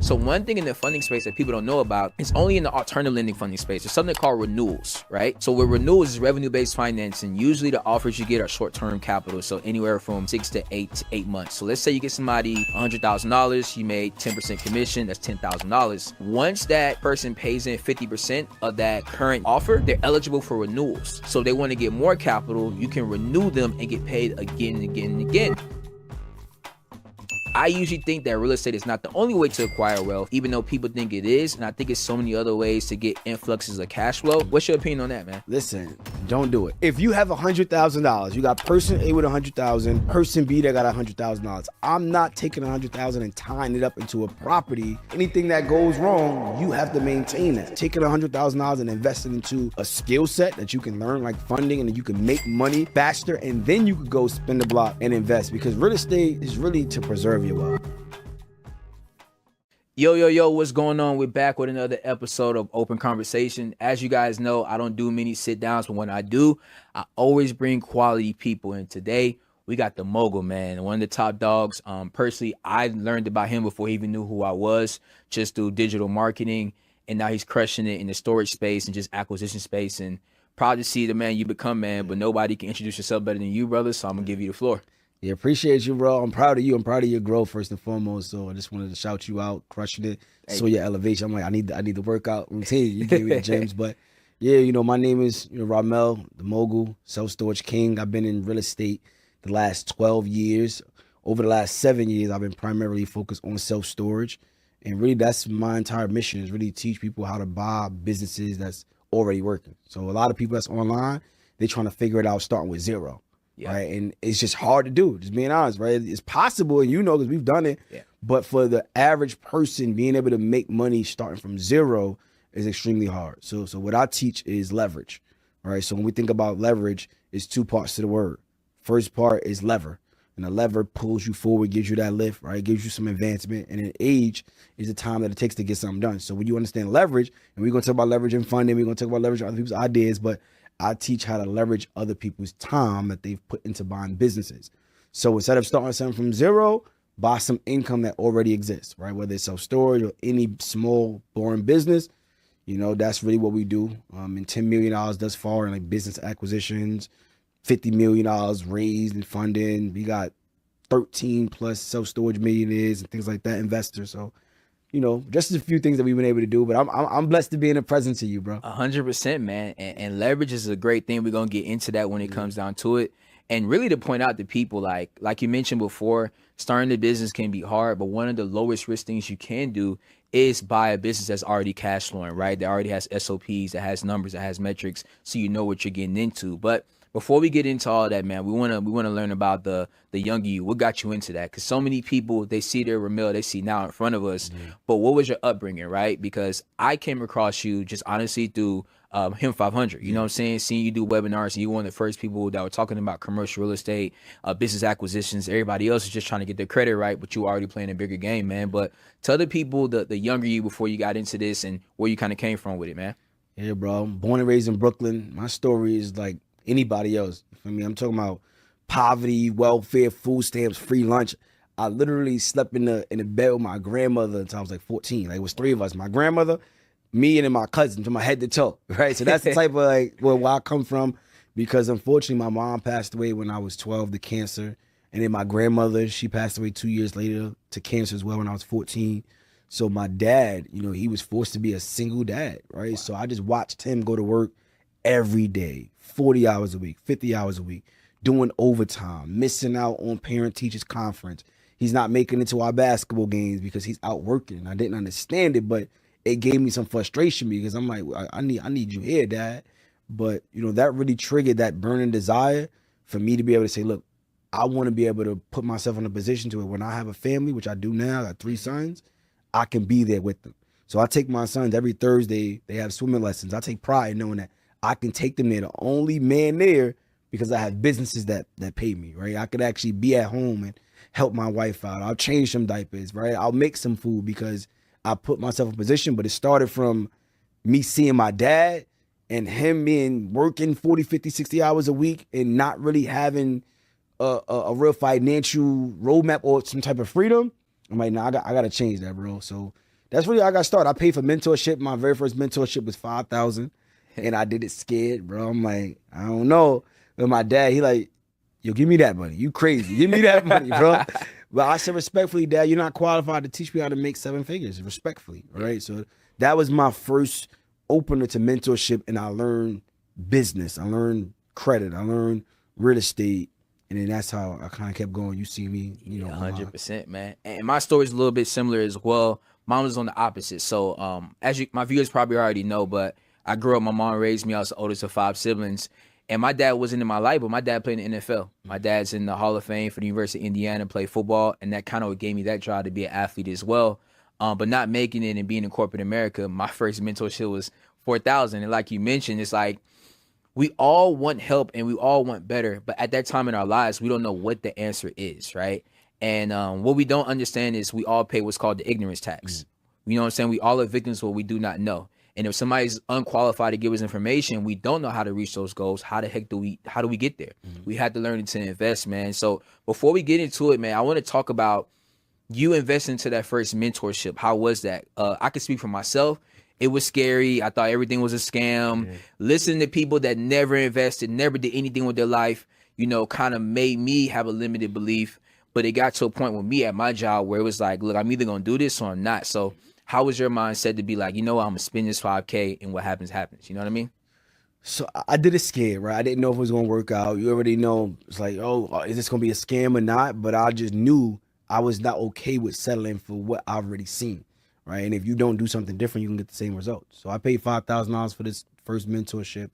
So one thing in the funding space that people don't know about is only in the alternative lending funding space. There's something called renewals, right? So with renewals is revenue-based financing. Usually the offers you get are short-term capital, so anywhere from 6 to 8 months. So let's say you get somebody $100,000, you made 10% commission, that's $10,000. Once that person pays in 50% of that current offer, they're eligible for renewals. So if they want to get more capital, you can renew them and get paid again and again and again. I usually think that real estate is not the only way to acquire wealth, even though people think it is. And I think it's so many other ways to get influxes of cash flow. What's your opinion on that, man? Listen, don't do it. If you have $100,000, you got person A with $100,000, person B that got $100,000. I'm not taking $100,000 and tying it up into a property. Anything that goes wrong, you have to maintain that. Taking $100,000 and investing into a skill set that you can learn, like funding, and you can make money faster, and then you could go spin the block and invest, because real estate is really to preserve your wealth. Yo, what's going on? We're back with another episode of Open Conversation. As you guys know, I don't do many sit downs, but when I do, I always bring quality people. And today we got the mogul, man, one of the top dogs. Personally, I learned about him before he even knew who I was, just through digital marketing. And now he's crushing it in the storage space and just acquisition space. And proud to see the man you become, man, but nobody can introduce yourself better than you, brother. So I'm gonna give you the floor. Yeah, appreciate you, bro. I'm proud of you. I'm proud of your growth, first and foremost. So I just wanted to shout you out, crushing it. Hey. Saw your elevation. I'm like, I need the workout routine. You gave me the gyms. But yeah, my name is Ramel, the mogul, self-storage king. I've been in real estate the last 12 years. Over the last 7 years, I've been primarily focused on self-storage. And really, that's my entire mission, is really teach people how to buy businesses that's already working. So a lot of people that's online, they're trying to figure it out starting with zero. Yeah. Right. And it's just hard to do, just being honest, right? It's possible, and because we've done it. Yeah. But for the average person, being able to make money starting from zero is extremely hard. So what I teach is leverage. All right. So when we think about leverage, it's two parts to the word. First part is lever. And the lever pulls you forward, gives you that lift, right? Gives you some advancement. And then age is the time that it takes to get something done. So when you understand leverage, and we're going to talk about leverage in funding, we're going to talk about leverage on other people's ideas, but I teach how to leverage other people's time that they've put into buying businesses. So instead of starting something from zero, buy some income that already exists, right? Whether it's self-storage or any small, boring business, that's really what we do. And $10 million thus far in like business acquisitions, $50 million raised in funding. We got 13 plus self-storage millionaires and things like that, investors. So, just a few things that we've been able to do, but I'm blessed to be in the presence of you, bro. 100%, man. And leverage is a great thing. We're going to get into that when it comes down to it. And really to point out to people, like you mentioned before, starting a business can be hard, but one of the lowest risk things you can do is buy a business that's already cash flowing, right? That already has SOPs, that has numbers, that has metrics, so you know what you're getting into. But before we get into all that, man, we want to learn about the younger you. What got you into that? Because so many people, they see their Ramel, they see now in front of us. Mm-hmm. But what was your upbringing, right? Because I came across you just honestly through Him 500. You know what I'm saying? Seeing you do webinars, and you were one of the first people that were talking about commercial real estate, business acquisitions. Everybody else is just trying to get their credit right, but you already playing a bigger game, man. But tell the people the younger you before you got into this and where you kind of came from with it, man. Yeah, bro. I'm born and raised in Brooklyn. My story is like anybody else. For me, I'm talking about poverty, welfare, food stamps, free lunch. I literally slept in the bed with my grandmother until I was like 14. Like, it was three of us. My grandmother, me, and then my cousin, from my head to toe, right? So that's the type of where I come from, because unfortunately my mom passed away when I was 12 to cancer. And then my grandmother, she passed away 2 years later to cancer as well when I was 14. So my dad, he was forced to be a single dad, right? Wow. So I just watched him go to work every day, 40 hours a week, 50 hours a week, doing overtime, missing out on parent-teachers conference. He's not making it to our basketball games because he's out working. I didn't understand it, but it gave me some frustration because I'm like, I need you here, Dad. But, that really triggered that burning desire for me to be able to say, look, I want to be able to put myself in a position to where when I have a family, which I do now, I got 3 sons, I can be there with them. So I take my sons every Thursday. They have swimming lessons. I take pride in knowing that I can take them there, the only man there, because I have businesses that pay me, right? I could actually be at home and help my wife out. I'll change some diapers, right? I'll make some food because I put myself in a position, but it started from me seeing my dad and him being working 40, 50, 60 hours a week and not really having a real financial roadmap or some type of freedom. I'm like, nah, I got to change that, bro. So that's really how I got started. I paid for mentorship. My very first mentorship was $5,000, and I did it scared, bro. I'm like, I don't know. But my dad, he like, yo, give me that money. You crazy? Give me that money, bro. But I said respectfully, Dad, you're not qualified to teach me how to make 7 figures. Respectfully, right? So that was my first opener to mentorship, and I learned business. I learned credit. I learned real estate. And then that's how I kind of kept going. You see me, you know. 100%, man. And my story's a little bit similar as well. Mine was on the opposite. So, as my viewers probably already know, but I grew up, my mom raised me. I was the oldest of 5 siblings. And my dad wasn't in my life, but my dad played in the NFL. My dad's in the Hall of Fame for the University of Indiana, played football. And that kind of gave me that drive to be an athlete as well. But not making it and being in corporate America, my first mentorship was 4,000. And like you mentioned, it's like, we all want help and we all want better, but at that time in our lives, we don't know what the answer is, right? And what we don't understand is we all pay what's called the ignorance tax. You know what I'm saying? We all are victims of what we do not know. And if somebody's unqualified to give us information, we don't know how to reach those goals. How the heck do we get there? We had to learn to invest, man. So before we get into it, man, I want to talk about you investing into that first mentorship. How was that? I can speak for myself. It was scary. I thought everything was a scam. Listening to people that never invested, never did anything with their life, you know, kind of made me have a limited belief. But it got to a point with me at my job where it was like, look, I'm either going to do this or I'm not. So how was your mindset to be like, you know what, I'm going to spend this 5K and what happens, happens. You know what I mean? So I did it scared, right? I didn't know if it was going to work out. You already know, it's like, oh, is this going to be a scam or not? But I just knew I was not okay with settling for what I've already seen. Right. And if you don't do something different, you can get the same results. So I paid $5,000 for this first mentorship,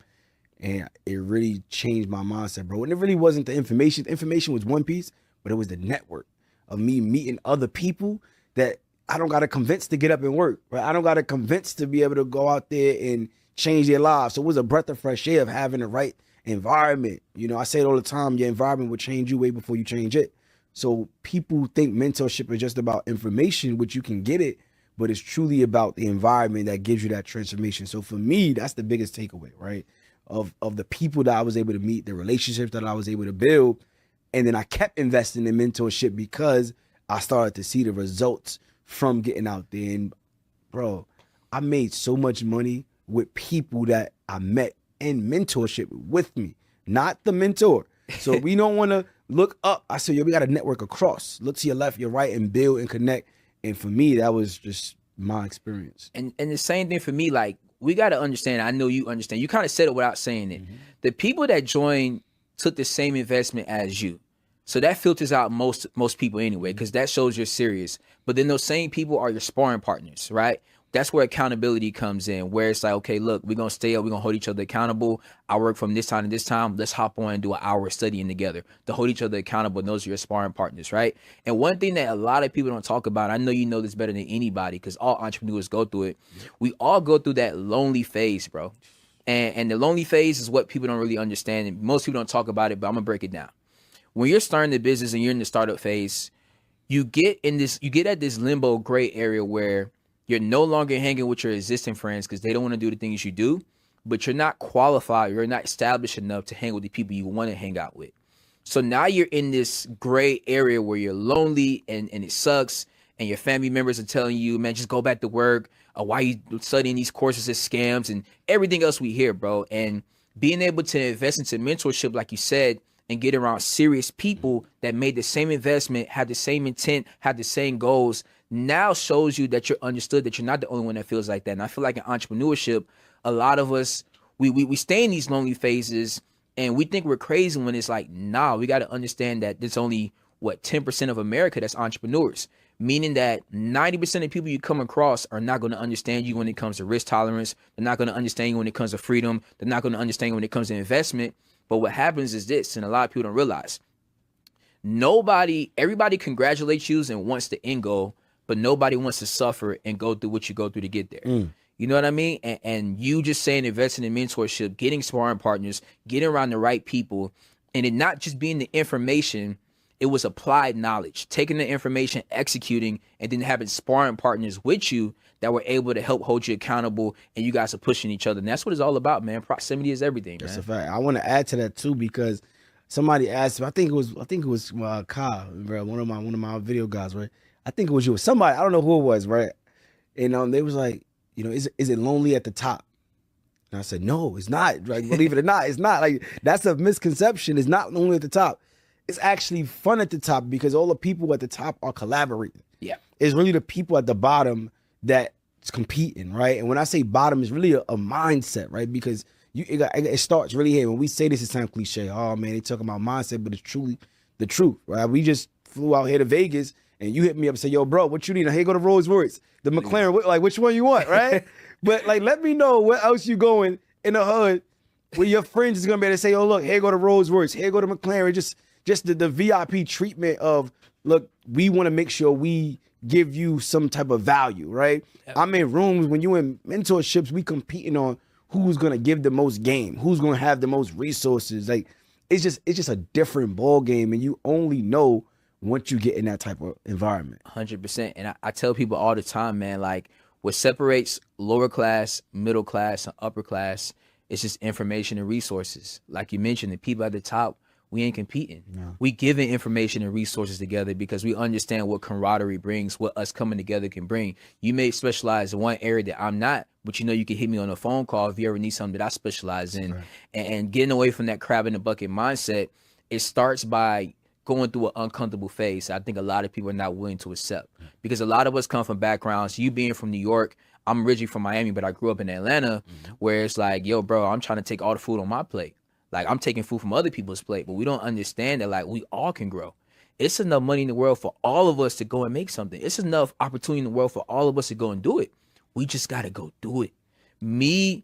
and it really changed my mindset, bro. And it really wasn't the information. The information was one piece, but it was the network of me meeting other people that I don't got to convince to get up and work. Right. I don't got to convince to be able to go out there and change their lives. So it was a breath of fresh air of having the right environment. You know, I say it all the time, your environment will change you way before you change it. So people think mentorship is just about information, which you can get it, but it's truly about the environment that gives you that transformation. So for me, that's the biggest takeaway, right? Of the people that I was able to meet, the relationships that I was able to build. And then I kept investing in mentorship because I started to see the results from getting out there. And bro, I made so much money with people that I met in mentorship with me, not the mentor. So we don't want to look up. I said, yo, we got to network across. Look to your left, your right, and build and connect. And for me, that was just my experience. And the same thing for me, like, we got to understand, I know you understand, you kind of said it without saying it. The people that joined took the same investment as you. So that filters out most people anyway, because that shows you're serious. But then those same people are your sparring partners, right? That's where accountability comes in, where it's like, okay, look, we're going to stay up. We're going to hold each other accountable. I work from this time to this time. Let's hop on and do an hour of studying together to hold each other accountable. And those are your sparring partners, right? And one thing that a lot of people don't talk about, I know you know this better than anybody because all entrepreneurs go through it. We all go through that lonely phase, bro. And the lonely phase is what people don't really understand. And most people don't talk about it, but I'm going to break it down. When you're starting the business and you're in the startup phase, you get at this limbo gray area where you're no longer hanging with your existing friends because they don't want to do the things you do, but you're not qualified, you're not established enough to hang with the people you want to hang out with. So now you're in this gray area where you're lonely and it sucks, and your family members are telling you, man, just go back to work. Why are you studying these courses as scams and everything else we hear, bro? And being able to invest into mentorship, like you said, and get around serious people that made the same investment, have the same intent, have the same goals, now shows you that you're understood, that you're not the only one that feels like that. And I feel like in entrepreneurship, a lot of us, we stay in these lonely phases and we think we're crazy when it's like, nah, we got to understand that there's only, 10% of America that's entrepreneurs. Meaning that 90% of people you come across are not going to understand you when it comes to risk tolerance. They're not going to understand you when it comes to freedom. They're not going to understand you when it comes to investment. But what happens is this, and a lot of people don't realize, everybody congratulates you and wants the end goal, but nobody wants to suffer and go through what you go through to get there. You know what I mean? And you just saying investing in mentorship, getting sparring partners, getting around the right people, and it not just being the information, it was applied knowledge, taking the information, executing, and then having sparring partners with you that were able to help hold you accountable, and you guys are pushing each other. And that's what it's all about, man. Proximity is everything, man. That's a fact. I want to add to that too, because somebody asked me, I think it was Kyle, bro, one of my video guys, right? I think it was you. Somebody, I don't know who it was, right? And they was like, is it lonely at the top? And I said, no, it's not. Like, believe it or not, it's not. Like, that's a misconception. It's not lonely at the top. It's actually fun at the top because all the people at the top are collaborating. Yeah. It's really the people at the bottom that's competing, right? And when I say bottom, it's really a mindset, right? Because it starts really here. When we say this, it sounds cliche. Oh, man, they talking about mindset, but it's truly the truth, right? We just flew out here to Vegas, and you hit me up and say, yo, bro, what you need? Here go to Rolls Royce. The McLaren, like, which one you want, right? But, like, let me know where else you going in the hood where your friends is going to be able to say, oh, look, here go to Rolls Royce. Here go to McLaren. Just the VIP treatment of, look, we want to make sure we give you some type of value, right? Yep. I'm in rooms when you in mentorships, we competing on who's going to give the most game, who's going to have the most resources. Like, it's just a different ball game, and you only know once you get in that type of environment. 100%. And I tell people all the time, man, like, what separates lower class, middle class, and upper class is just information and resources. Like you mentioned, the people at the top, we ain't competing. No. We giving information and resources together because we understand what camaraderie brings, what us coming together can bring. You may specialize in one area that I'm not, but you can hit me on a phone call if you ever need something that I specialize in. Right. And getting away from that crab in the bucket mindset, it starts by going through an uncomfortable phase. I think a lot of people are not willing to accept because a lot of us come from backgrounds. You being from New York, I'm originally from Miami, but I grew up in Atlanta, where it's like, yo, bro, I'm trying to take all the food on my plate. Like, I'm taking food from other people's plate, but we don't understand that, like, we all can grow. It's enough money in the world for all of us to go and make something. It's enough opportunity in the world for all of us to go and do it. We just got to go do it. I'm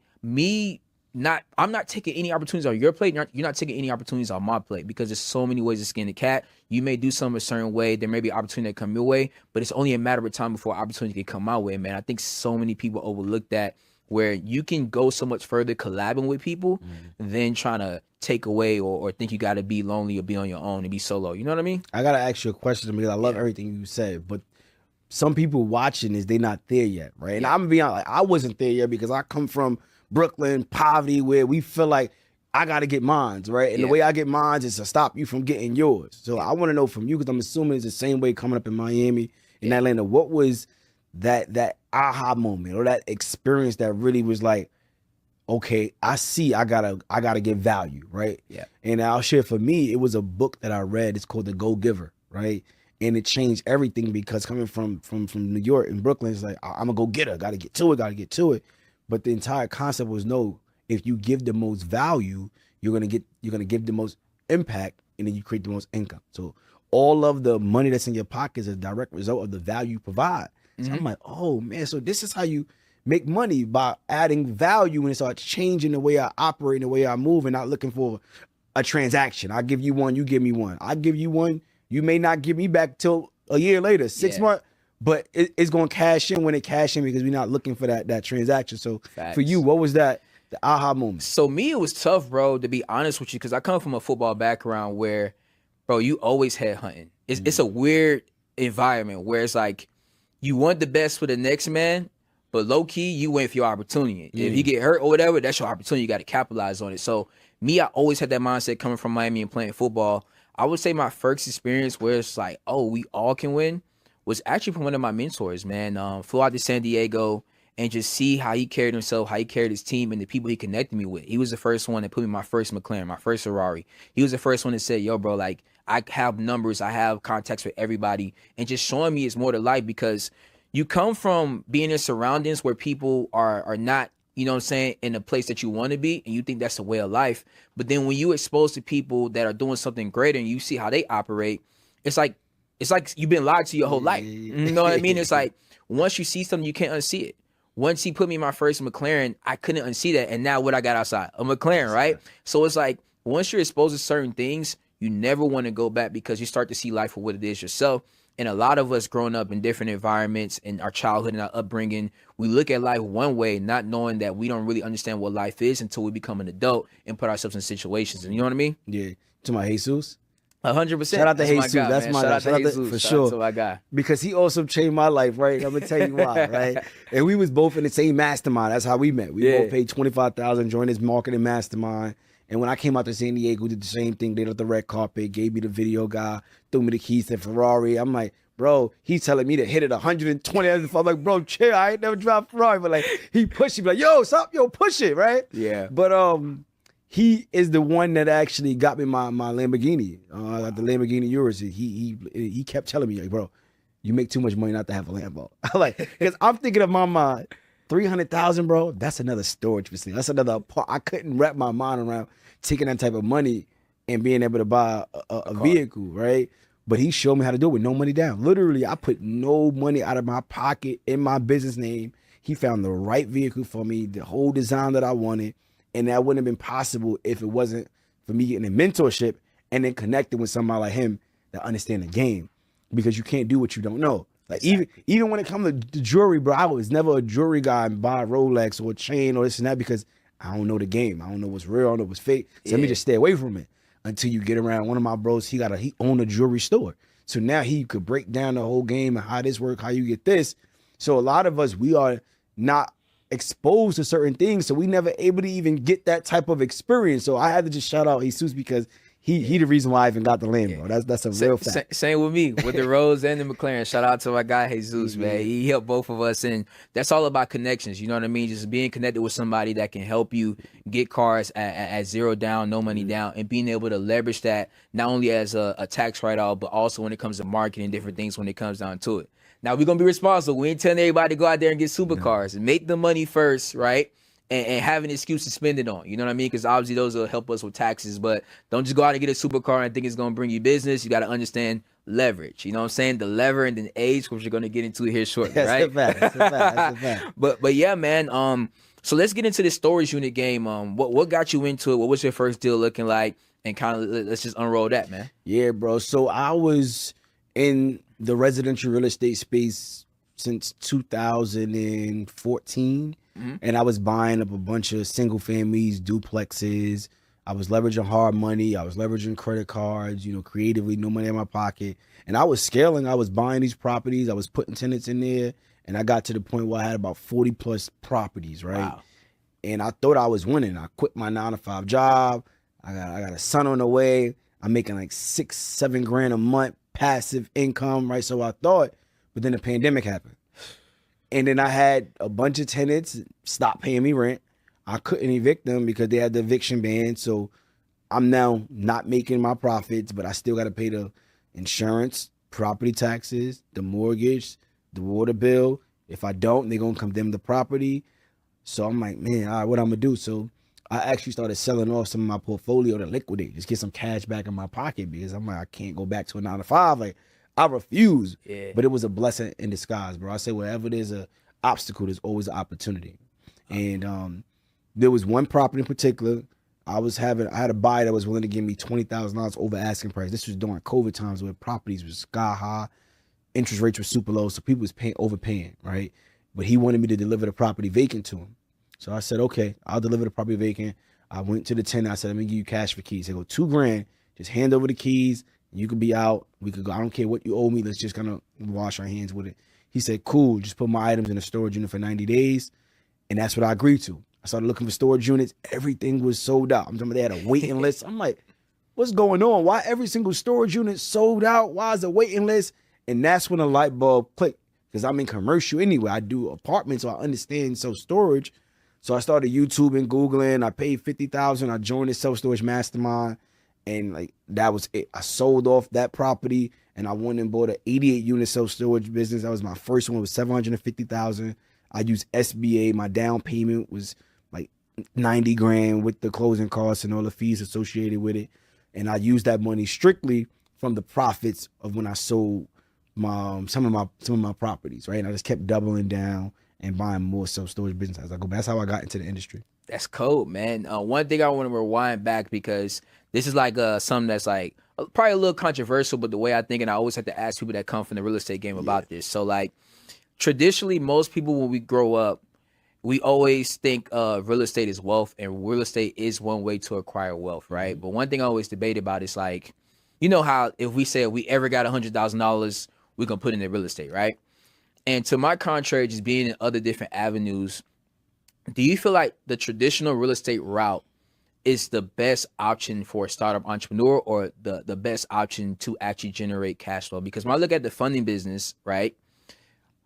not taking any opportunities on your plate. You're not taking any opportunities on my plate because there's so many ways to skin the cat. You may do something a certain way. There may be an opportunity that come your way, but it's only a matter of time before opportunity can come my way, man. I think so many people overlook that, where you can go so much further collabing with people than trying to take away or think you got to be lonely or be on your own and be solo. You know what I mean? I got to ask you a question because I love everything you said, but some people watching they not there yet, right? And I'm going to be honest, like, I wasn't there yet because I come from Brooklyn, poverty, where we feel like I got to get mines, right? And the way I get mines is to stop you from getting yours. So I want to know from you, because I'm assuming it's the same way coming up in Miami, in Atlanta. What was that aha moment or that experience that really was like, okay, I see I gotta give value, right? Yeah. And I'll share, for me, it was a book that I read. It's called The Go Giver, right? And it changed everything because coming from New York and Brooklyn, it's like, I'm a go getter, gotta get to it. But the entire concept was, no, if you give the most value, you're gonna give the most impact, and then you create the most income. So all of the money that's in your pocket is a direct result of the value you provide. So I'm like, oh man, so this is how you make money, by adding value, and it starts changing the way I operate and the way I move, and not looking for a transaction. I give you one, you give me one. I give you one, you may not give me back till a year later, 6 months, but it's going to cash in when it cash in because we're not looking for that transaction. So for you, what was the aha moment? So me, it was tough, bro, to be honest with you, because I come from a football background where, bro, you always headhunting. It's a weird environment where it's like, you want the best for the next man, but low key, you wait for your opportunity. If you get hurt or whatever, that's your opportunity. You got to capitalize on it. So me, I always had that mindset coming from Miami and playing football. I would say my first experience where it's like, oh, we all can win, was actually from one of my mentors, man. Flew out to San Diego and just see how he carried himself, how he carried his team, and the people he connected me with. He was the first one that put me in my first McLaren, my first Ferrari. He was the first one that said, yo, bro, like, I have numbers, I have contacts with everybody, and just showing me it's more to life, because you come from being in surroundings where people are not, you know what I'm saying, in a place that you want to be, and you think that's the way of life. But then when you expose to people that are doing something greater and you see how they operate, it's like you've been lied to your whole life. You know what I mean? It's like, once you see something, you can't unsee it. Once he put me in my first McLaren, I couldn't unsee that. And now what I got outside? A McLaren, right? So it's like, once you're exposed to certain things, you never want to go back, because you start to see life for what it is yourself. And a lot of us growing up in different environments in our childhood and our upbringing, we look at life one way, not knowing that we don't really understand what life is until we become an adult and put ourselves in situations. And you know what I mean? Yeah. To my Jesus. 100%. Shout out to Jesus. That's my guy. Shout out to, for sure. Shout out to my guy. Because he also changed my life, right? I'm gonna tell you why, right? And we was both in the same mastermind. That's how we met. We both paid $25,000, joined his marketing mastermind. And when I came out to San Diego, did the same thing. They did the red carpet, gave me the video guy, threw me the keys to Ferrari. I'm like, bro, he's telling me to hit it 120. I'm like, bro, chill. I ain't never drive Ferrari, but like he pushed me, like, yo, stop, yo, push it, right? Yeah. But he is the one that actually got me my Lamborghini. I got the Lamborghini Newerls. He kept telling me, like, bro, you make too much money not to have a Lambo. Like, because I'm thinking of my mind, 300,000, bro. That's another storage facility. That's another part. I couldn't wrap my mind around taking that type of money and being able to buy a vehicle, right? But he showed me how to do it with no money down. Literally, I put no money out of my pocket in my business name. He found the right vehicle for me, the whole design that I wanted. And that wouldn't have been possible if it wasn't for me getting a mentorship and then connecting with somebody like him that understand the game. Because you can't do what you don't know. Like even when it comes to jewelry, bro, I was never a jewelry guy and buy a Rolex or a chain or this and that because I don't know the game. I don't know what's real. I don't know what's fake. So let me just stay away from it until you get around. One of my bros, he owned a jewelry store. So now he could break down the whole game and how this work, how you get this. So a lot of us, we are not exposed to certain things. So we never able to even get that type of experience. So I had to just shout out Jesus because he the reason why I even got the Lambo. Yeah. That's a real fact. Same with me, with the Rose and the McLaren. Shout out to my guy Jesus, man. He helped both of us, and that's all about connections. You know what I mean? Just being connected with somebody that can help you get cars at zero down, no money down, and being able to leverage that not only as a tax write-off, but also when it comes to marketing different things when it comes down to it. Now, we're going to be responsible. We ain't telling everybody to go out there and get supercars and make the money first, right? And have an excuse to spend it on. You know what I mean? Because obviously those will help us with taxes. But don't just go out and get a supercar and think it's going to bring you business. You got to understand leverage. You know what I'm saying? The lever and the age, which we're going to get into here shortly, right? That's a fact. But yeah, man. So let's get into the storage unit game. What got you into it? What was your first deal looking like? And kind of let's just unroll that, man. Yeah, bro. So I was in the residential real estate space since 2014. And I was buying up a bunch of single families, duplexes. I was leveraging hard money. I was leveraging credit cards, creatively, no money in my pocket. And I was scaling. I was buying these properties. I was putting tenants in there. And I got to the point where I had about 40 plus properties, right? Wow. And I thought I was winning. I quit my 9-to-5 job. I got a son on the way. I'm making like $6-7 grand a month passive income, right? So I thought, but then the pandemic happened. And then I had a bunch of tenants stop paying me rent. I couldn't evict them because they had the eviction ban. So I'm now not making my profits, but I still got to pay the insurance, property taxes, the mortgage, the water bill. If I don't, they're going to condemn the property. So I'm like, man, all right, what I'm going to do? So I actually started selling off some of my portfolio to liquidate, just get some cash back in my pocket because I'm like, I can't go back to a 9-to-5. Like, I refuse, but it was a blessing in disguise, bro. I say wherever there's an obstacle, there's always an opportunity. And there was one property in particular. I had a buyer that was willing to give me $20,000 over asking price. This was during COVID times where properties was sky high, interest rates were super low, so people was overpaying, right? But he wanted me to deliver the property vacant to him. So I said, okay, I'll deliver the property vacant. I went to the tenant. I said, let me give you cash for keys. They go, $2 grand, just hand over the keys. You could be out. We could go. I don't care what you owe me. Let's just kind of wash our hands with it. He said, cool. Just put my items in a storage unit for 90 days. And that's what I agreed to. I started looking for storage units. Everything was sold out. I'm talking about they had a waiting list. I'm like, what's going on? Why every single storage unit sold out? Why is a waiting list? And that's when a light bulb clicked because I'm in commercial anyway. I do apartments, so I understand self-storage. So I started YouTubing, Googling. I paid $50,000. I joined the self-storage mastermind. And like that was it. I sold off that property and I went and bought an 88 unit self-storage business. That was my first one. It was $750,000. I used SBA. My down payment was like 90 grand with the closing costs and all the fees associated with it. And I used that money strictly from the profits of when I sold some of my properties, right? And I just kept doubling down and buying more self-storage business as I go back. That's how I got into the industry. That's cool, man. One thing I want to rewind back because this is like something that's like probably a little controversial, but the way I think, and I always have to ask people that come from the real estate game about this. So like traditionally, most people when we grow up, we always think real estate is wealth and real estate is one way to acquire wealth, right? But one thing I always debate about is like, you know how if we say if we ever got $100,000, we're going to put it in real estate, right? And to my contrary, just being in other different avenues, do you feel like the traditional real estate route is the best option for a startup entrepreneur, or the best option to actually generate cash flow. Because when I look at the funding business, right,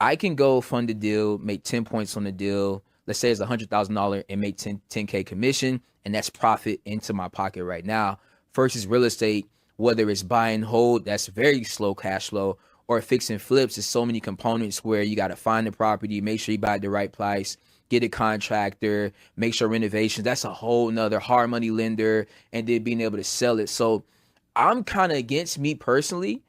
I can go fund a deal, make 10 points on the deal. Let's say it's $100,000 and make 10K commission, and that's profit into my pocket right now. Versus real estate, whether it's buy and hold, that's very slow cash flow, or fix and flips, there's so many components where you got to find the property, make sure you buy at the right price, get a contractor, make sure renovations, that's a whole nother hard money lender, and then being able to sell it. So I'm kind of against, me personally,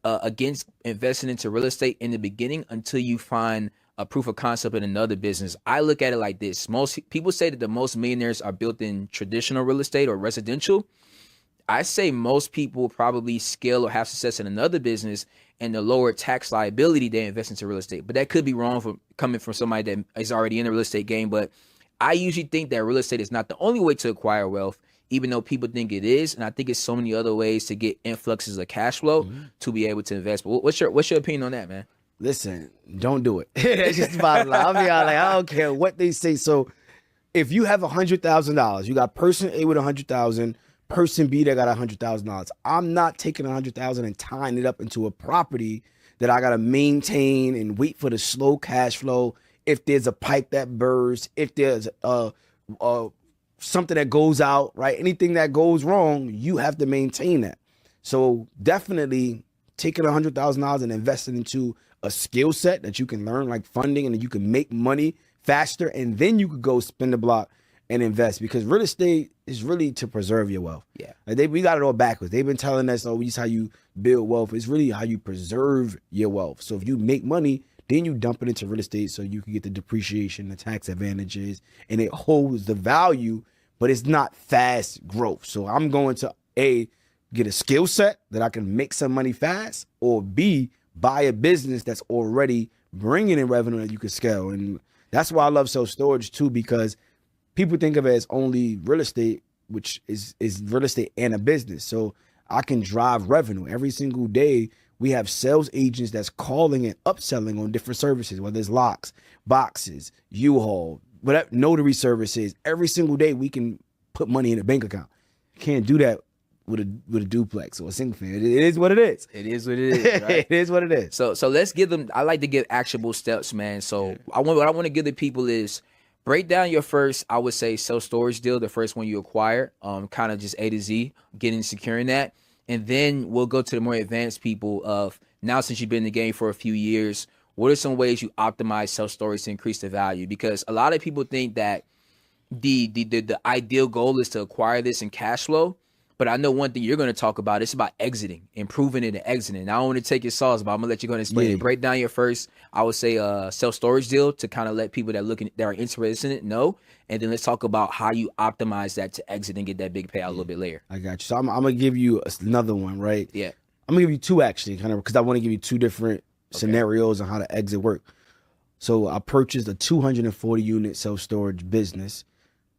against investing into real estate in the beginning until you find a proof of concept in another business. I look at it like this. Most people say that the most millionaires are built in traditional real estate or residential. I say most people probably scale or have success in another business, and the lower tax liability they invest into real estate. But that could be wrong for coming from somebody that is already in the real estate game. But I usually think that real estate is not the only way to acquire wealth, even though people think it is. And I think it's so many other ways to get influxes of cash flow to be able to invest. But what's your opinion on that, man? Listen, don't do it. That's just the bottom line. I'll be honest, like, I don't care what they say. So if you have $100,000, you got person A with 100,000, person B that got $100,000. I'm not taking 100,000 and tying it up into a property that I gotta maintain and wait for the slow cash flow. If there's a pipe that bursts, if there's something that goes out, right? Anything that goes wrong, you have to maintain that. So definitely taking $100,000 and investing into a skill set that you can learn, like funding, and you can make money faster, and then you could go spin the block and invest, because real estate is really to preserve your wealth. Yeah. Like we got it all backwards. They've been telling us, oh, this is how you build wealth. It's really how you preserve your wealth. So if you make money, then you dump it into real estate so you can get the depreciation, the tax advantages, and it holds the value, but it's not fast growth. So I'm going to A, get a skill set that I can make some money fast, or B, buy a business that's already bringing in revenue that you can scale. And that's why I love self-storage too, because people think of it as only real estate, which is real estate and a business. So I can drive revenue. Every single day, we have sales agents that's calling and upselling on different services, whether it's locks, boxes, U-Haul, whatever, notary services. Every single day, we can put money in a bank account. You can't do that with a duplex or a single family. It is what it is. It is what it is. Right? It is what it is. So let's give them. I like to give actionable steps, man. So what I want to give the people is break down your first, I would say, self-storage deal, the first one you acquire, kind of just A to Z, getting securing that. And then we'll go to the more advanced people of now, since you've been in the game for a few years, what are some ways you optimize self-storage to increase the value? Because a lot of people think that the ideal goal is to acquire this in cash flow. But I know one thing you're going to talk about, it's about exiting, improving it and exiting. Now, I don't want to take your sauce, but I'm going to let you go and explain it. Break down your first, I would say, self-storage deal to kind of let people that are interested in it know. And then let's talk about how you optimize that to exit and get that big payout a little bit later. I got you. So I'm going to give you another one, right? Yeah. I'm going to give you two, actually, kind of, because I want to give you two different scenarios on how to exit work. So I purchased a 240 unit self-storage business.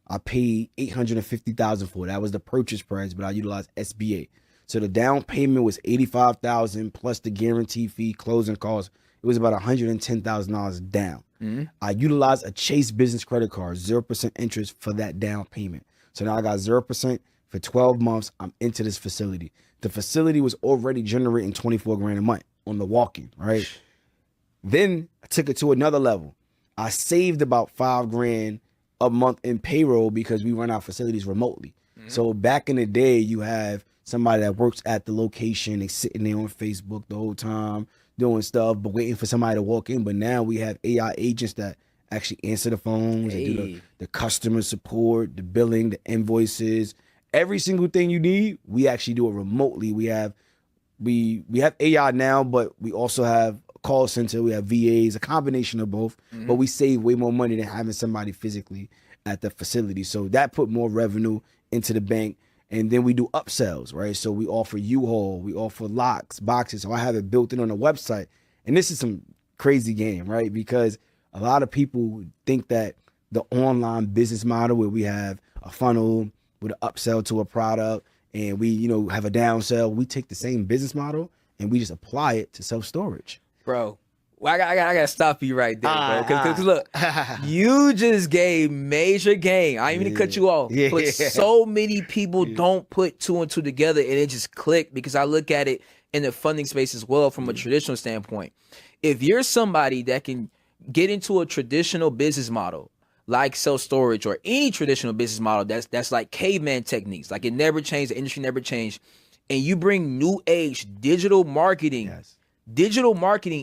I paid $850,000 for it. That was the purchase price, but I utilized SBA. So the down payment was $85,000 plus the guarantee fee, closing costs. It was about $110,000 down. Mm-hmm. I utilized a Chase business credit card, 0% interest for that down payment. So now I got 0% for 12 months. I'm into this facility. The facility was already generating $24,000 a month on the walk-in, right? Then I took it to another level. I saved about $5,000 a month in payroll because we run our facilities remotely. Mm-hmm. So back in the day, you have somebody that works at the location, they sitting there on Facebook the whole time doing stuff, but waiting for somebody to walk in. But now we have AI agents that actually answer the phones, and do the customer support, the billing, the invoices, every single thing you need. We actually do it remotely. We have AI now, but we also have call center, we have VAs, a combination of both, but we save way more money than having somebody physically at the facility. So that put more revenue into the bank. And then we do upsells, right? So we offer U-Haul, we offer locks, boxes. So I have it built in on the website. And this is some crazy game, right? Because a lot of people think that the online business model where we have a funnel with an upsell to a product and we, have a downsell, we take the same business model and we just apply it to self-storage. Bro, Well, I gotta stop you right there, bro. Because look, you just gave major game. I ain't even cut you off. Yeah. But so many people don't put two and two together, and it just clicked because I look at it in the funding space as well from a traditional standpoint. If you're somebody that can get into a traditional business model like self-storage or any traditional business model that's like caveman techniques, like it never changed, the industry never changed, and you bring new age digital marketing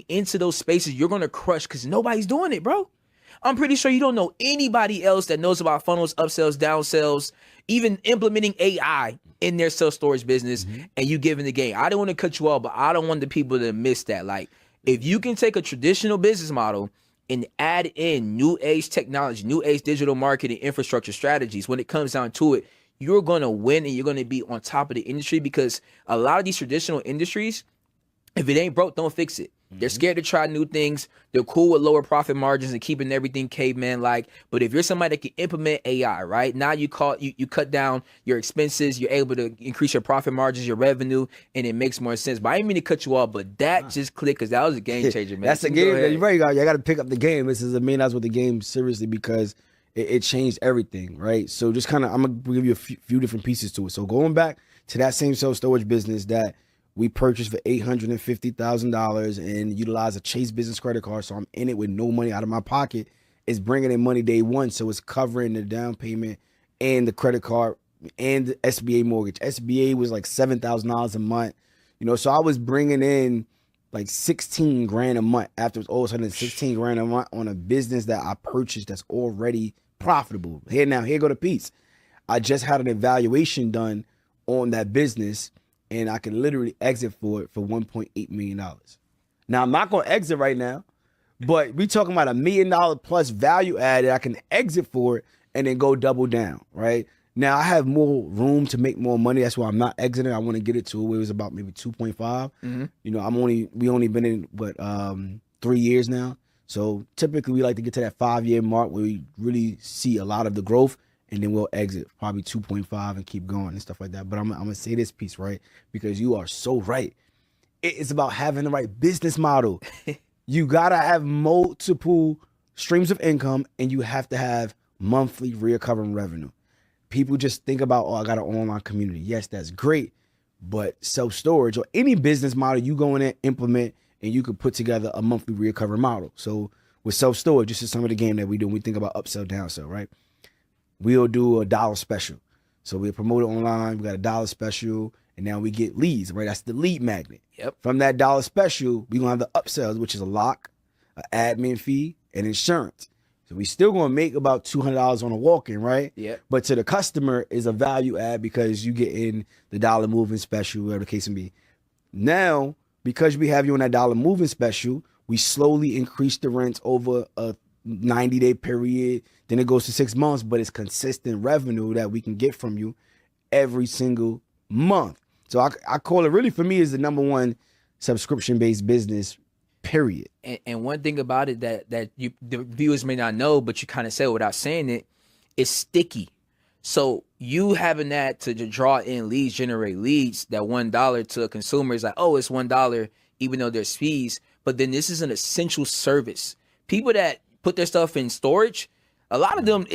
into those spaces, you're gonna crush because nobody's doing it, bro. I'm pretty sure you don't know anybody else that knows about funnels, upsells, downsells, even implementing AI in their self-storage business, and you giving the game. I don't want to cut you off, but I don't want the people to miss that. Like, if you can take a traditional business model and add in new age technology, new age digital marketing infrastructure strategies, when it comes down to it, you're going to win and you're going to be on top of the industry, because a lot of these traditional industries, if it ain't broke, don't fix it. They're scared to try new things. They're cool with lower profit margins and keeping everything caveman-like. But if you're somebody that can implement AI, right? Now you cut down your expenses. You're able to increase your profit margins, your revenue, and it makes more sense. But I didn't mean to cut you off, but that just clicked because that was a game changer, man. That's a game. You're right. You got to pick up the game. This is that's what the game seriously, because it changed everything, right? So just kind of, I'm going to give you a few different pieces to it. So going back to that same self-storage business that we purchased for $850,000 and utilize a Chase business credit card. So I'm in it with no money out of my pocket. It's bringing in money day one. So it's covering the down payment and the credit card and the SBA mortgage. SBA was like $7,000 a month. So I was bringing in like 16 grand a month after it was all of a sudden 16 grand a month on a business that I purchased that's already profitable. Here go the piece. I just had an evaluation done on that business, and I can literally exit for it for $1.8 million. Now, I'm not going to exit right now, but we talking about $1 million plus value added. I can exit for it and then go double down, right? Now, I have more room to make more money. That's why I'm not exiting. I want to get it to where it was about maybe 2.5. We only been in, 3 years now. So typically we like to get to that 5-year mark where we really see a lot of the growth, and then we'll exit probably 2.5 and keep going and stuff like that. But I'm going to say this piece, right? Because you are so right. It's about having the right business model. You got to have multiple streams of income, and you have to have monthly recurring revenue. People just think about, I got an online community. Yes, that's great. But self-storage or any business model, you go in and implement, and you could put together a monthly recurring model. So with self-storage, this is some of the game that we do. We think about upsell, downsell, right? We'll do a $1 special. So we'll promote it online. We got a $1 special, and now we get leads, right? That's the lead magnet. Yep. From that $1 special, we're going to have the upsells, which is a lock, an admin fee, and insurance. So we still going to make about $200 on a walk-in, right? Yeah. But to the customer is a value add because you get in the $1 moving special, whatever the case may be. Now, because we have you on that $1 moving special, we slowly increase the rents over a 90-day period. Then it goes to 6 months, but it's consistent revenue that we can get from you every single month. So I call it, really for me, is the number one subscription-based business, period. And one thing about it that the viewers may not know, but you kind of say it without saying it, it's sticky. So you having that to draw in leads, generate leads, that $1 to a consumer is like, oh, it's $1, even though there's fees. But then this is an essential service. People that put their stuff in storage, a lot of them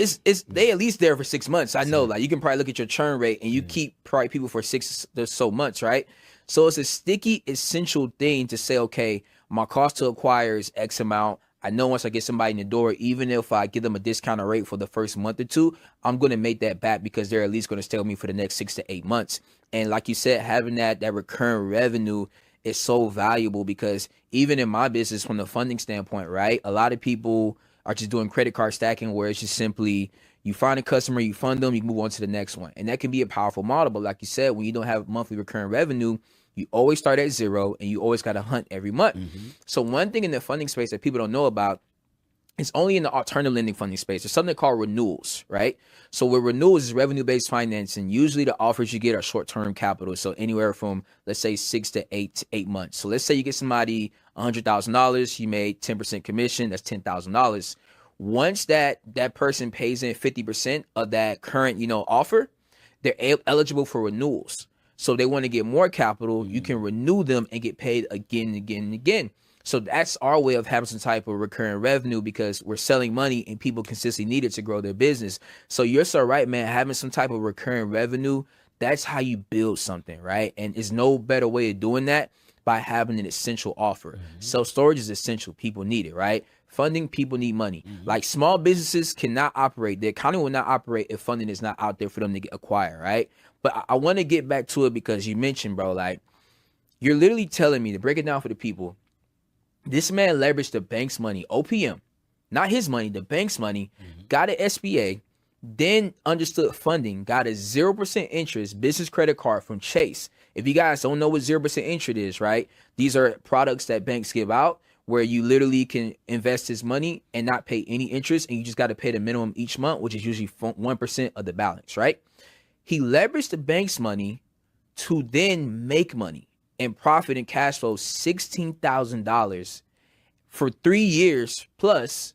they at least there for 6 months. I know, like you can probably look at your churn rate and you keep probably people for 6 or so months, right? So it's a sticky, essential thing to say, okay, my cost to acquire is X amount. I know once I get somebody in the door, even if I give them a discounted rate for the first month or two, I'm going to make that back because they're at least going to stay with me for the next 6 to 8 months. And like you said, having that recurring revenue is so valuable because even in my business, from the funding standpoint, right, a lot of people are just doing credit card stacking where it's just simply you find a customer, you fund them, you move on to the next one. And that can be a powerful model. But like you said, when you don't have monthly recurring revenue, you always start at zero and you always got to hunt every month. Mm-hmm. So one thing in the funding space that people don't know about, it's only in the alternative lending funding space. There's something called renewals, right? So with renewals is revenue-based financing. Usually the offers you get are short-term capital. So anywhere from, let's say, 6 to 8 months. So let's say you get somebody $100,000, you made 10% commission, that's $10,000. Once that person pays in 50% of that current, offer, they're eligible for renewals. So they want to get more capital, you can renew them and get paid again and again and again. So that's our way of having some type of recurring revenue because we're selling money and people consistently need it to grow their business. So you're so right, man. Having some type of recurring revenue, that's how you build something, right? And there's no better way of doing that by having an essential offer. Self-storage is essential. People need it, right? Funding, people need money. Like small businesses cannot operate. The economy will not operate if funding is not out there for them to get acquired, right? But I want to get back to it because you mentioned, bro, like you're literally telling me to break it down for the people. This man leveraged the bank's money, OPM, not his money, the bank's money, got an SBA, then understood funding, got a 0% interest business credit card from Chase. If you guys don't know what 0% interest is, right? These are products that banks give out where you literally can invest his money and not pay any interest, and you just got to pay the minimum each month, which is usually 1% of the balance, right? He leveraged the bank's money to then make money and profit and cash flow $16,000 for 3 years plus.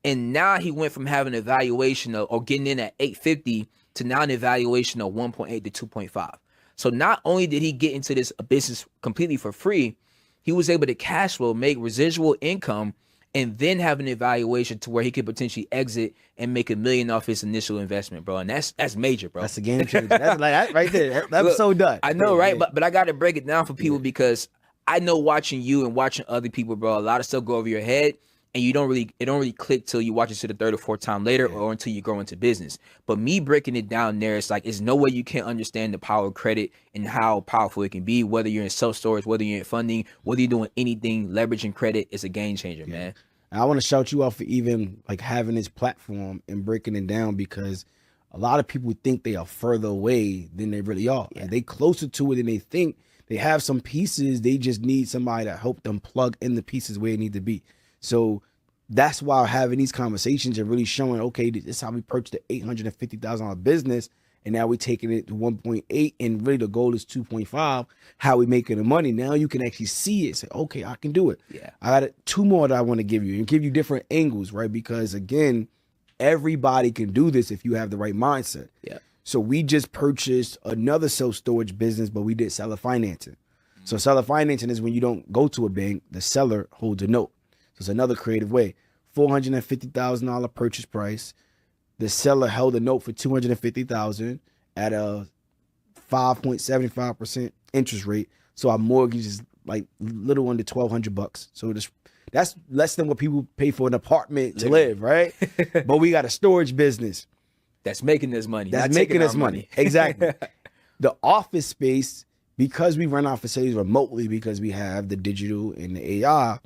And now he went from having an evaluation of, or getting in at 850 to now an evaluation of 1.8 to 2.5. So not only did he get into this business completely for free, he was able to cash flow, make residual income, and then have an evaluation to where he could potentially exit and make $1 million off his initial investment, bro. And that's major, bro. That's a game changer. That's like that right there. That's Look, so done. I know, right? But I got to break it down for people because I know watching you and watching other people, bro, a lot of stuff go over your head, and it don't really click till you watch it to the third or fourth time later, or until you grow into business. But me breaking it down there, it's like there's no way you can't understand the power of credit and how powerful it can be. Whether you're in self-storage, whether you're in funding, whether you're doing anything, leveraging credit is a game changer, man. And I want to shout you out for even like having this platform and breaking it down, because a lot of people think they are further away than they really are. And they closer to it than they think. They have some pieces. They just need somebody to help them plug in the pieces where they need to be. So that's why having these conversations and really showing, okay, this is how we purchased the $850,000 business, and now we're taking it to 1.8, and really the goal is 2.5. How we making the money? Now you can actually see it. Say, okay, I can do it. Yeah. I got two more that I want to give you and give you different angles, right? Because again, everybody can do this if you have the right mindset. Yeah. So we just purchased another self-storage business, but we did seller financing. So seller financing is when you don't go to a bank, the seller holds a note. So it's another creative way. $450,000 purchase price. The seller held a note for $250,000 at a 5.75% interest rate. So our mortgage is like little under $1,200. So that's less than what people pay for an apartment to live, right? But we got a storage business That's making us money. that's making us money. Exactly. The office space, because we run our facilities remotely, because we have the digital and the AI,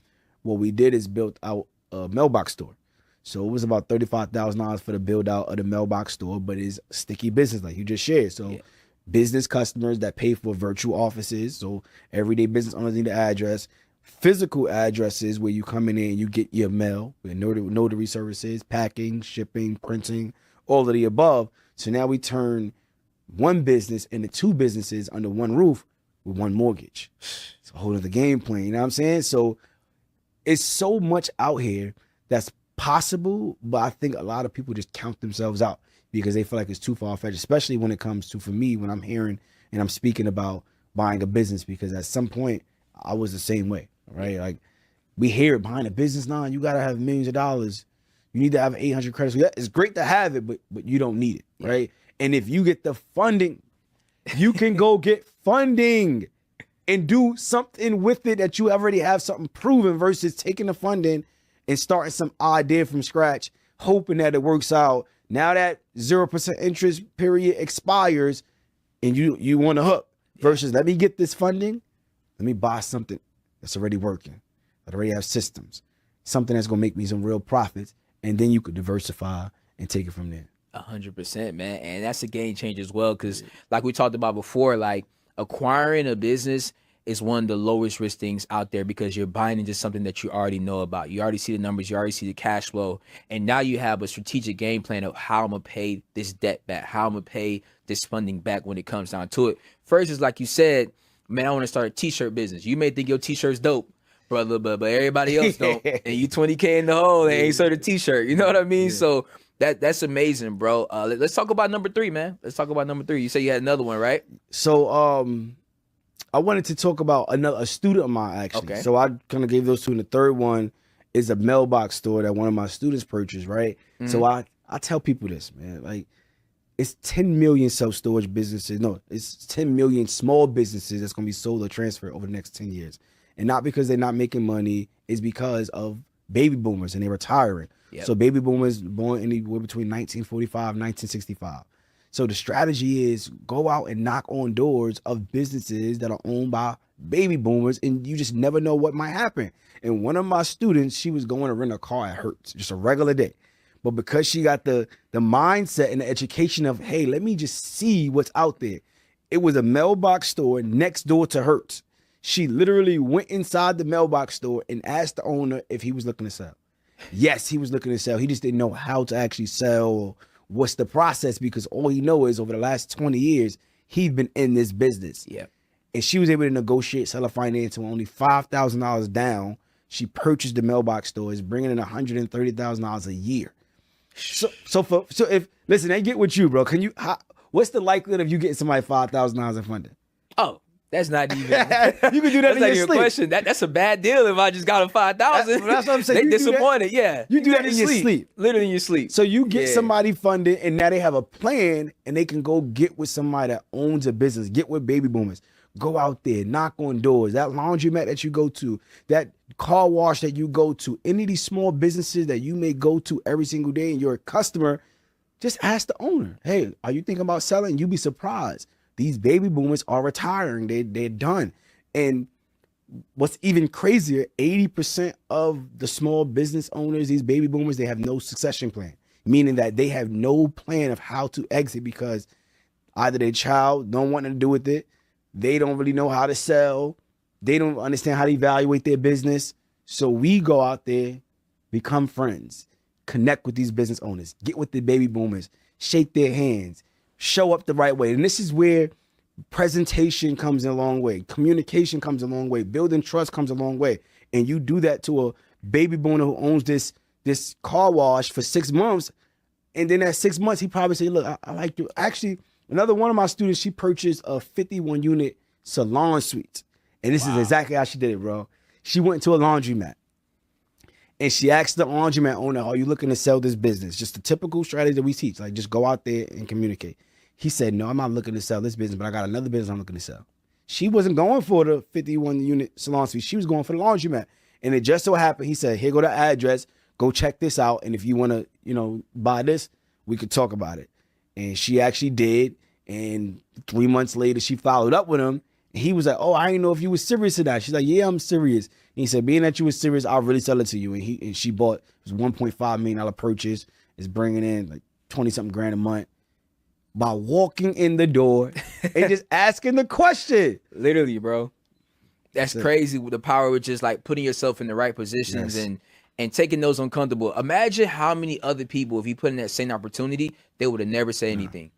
what we did is built out a mailbox store. So it was about $35,000 for the build out of the mailbox store, but it's sticky business like you just shared. So business customers that pay for virtual offices, so everyday business owners need the address. Physical addresses where you come in and you get your mail, with notary services, packing, shipping, printing, all of the above. So now we turn one business into two businesses under one roof with one mortgage. It's a whole other game plan, you know what I'm saying? So it's so much out here that's possible, but I think a lot of people just count themselves out because they feel like it's too far-fetched, especially when it comes to, for me, when I'm hearing and I'm speaking about buying a business, because at some point I was the same way, right? Like we hear it, behind a business now, you got to have millions of dollars. You need to have 800 credits. Yeah, it's great to have it, but you don't need it, right? And if you get the funding, you can go get funding and do something with it that you already have something proven, versus taking the funding and starting some idea from scratch, hoping that it works out. Now that 0% interest period expires and you want to hook, versus let me get this funding, let me buy something that's already working, that already have systems, something that's going to make me some real profits, and then you could diversify and take it from there. 100%, man. And that's a game changer as well, because like we talked about before, like acquiring a business is one of the lowest risk things out there, because you're buying into something that you already know about. You already see the numbers, you already see the cash flow, and now you have a strategic game plan of how I'm gonna pay this debt back, how I'm gonna pay this funding back when it comes down to it. First is like you said, man, I want to start a t-shirt business. You may think your t-shirt's dope, brother, but everybody else don't. And you 20K in the hole and ain't sold a t-shirt. You know what I mean? So that's amazing, bro. Let's talk about number 3, man. Let's talk about number 3. You say you had another one, right? So I wanted to talk about a student of mine, actually. Okay. So I kind of gave those two, and the third one is a mailbox store that one of my students purchased, right? So I tell people this, man, like, it's 10 million self-storage businesses. No, it's 10 million small businesses that's going to be sold or transferred over the next 10 years. And not because they're not making money, it's because of baby boomers and they're retiring. Yep. So baby boomers born anywhere between 1945 and 1965. So the strategy is go out and knock on doors of businesses that are owned by baby boomers, and you just never know what might happen. And one of my students, she was going to rent a car at Hertz, just a regular day. But because she got the mindset and the education of, hey, let me just see what's out there. It was a mailbox store next door to Hertz. She literally went inside the mailbox store and asked the owner if he was looking to sell. Yes, he was looking to sell. He just didn't know how to actually sell or what's the process, because all he knows is over the last 20 years, he's been in this business. Yeah. And she was able to negotiate seller finance with only $5,000 down. She purchased the mailbox store, is bringing in $130,000 a year. So if listen, they get with you, bro. What's the likelihood of you getting somebody $5,000 in funding? Oh, that's not even. You can do that That's in not your even a sleep. question. That's a bad deal if I just got them 5,000. That's what I'm saying. They You do that- disappointed. Yeah, you do that in your sleep. Literally in your sleep. So you get Yeah. somebody funded, and now they have a plan, and they can go get with somebody that owns a business, get with baby boomers. Go out there, knock on doors. That laundromat that you go to, that car wash that you go to, any of these small businesses that you may go to every single day and you're a customer, just ask the owner, hey, are you thinking about selling? You'll be surprised. These baby boomers are retiring. They're done. And what's even crazier, 80% of the small business owners, these baby boomers, they have no succession plan, meaning that they have no plan of how to exit because either their child don't want to do with it, they don't really know how to sell, they don't understand how to evaluate their business. So we go out there, become friends, connect with these business owners, get with the baby boomers, shake their hands, show up the right way. And this is where presentation comes a long way, communication comes a long way, building trust comes a long way. And you do that to a baby boomer who owns this car wash for 6 months, and then at 6 months he probably say, look, I like you. Actually, another one of my students, she purchased a 51 unit salon suite, and this is exactly how she did it, bro. She went to a laundromat and she asked the laundromat owner, are you looking to sell this business? Just the typical strategy that we teach, like just go out there and communicate. He said, no, I'm not looking to sell this business, but I got another business I'm looking to sell. She wasn't going for the 51 unit salon suite. She was going for the laundromat. And it just so happened, he said, here go the address, go check this out. And if you want to, buy this, we could talk about it. And she actually did. And 3 months later, she followed up with him. And he was like, oh, I didn't know if you were serious or not. She's like, yeah, I'm serious. And he said, being that you were serious, I'll really sell it to you. And she bought, it was $1.5 million purchase. It's bringing in like 20-something grand a month by walking in the door and just asking the question. Literally, bro. That's crazy with the power of just like putting yourself in the right positions and taking those uncomfortable. Imagine how many other people, if you put in that same opportunity, they would have never said anything.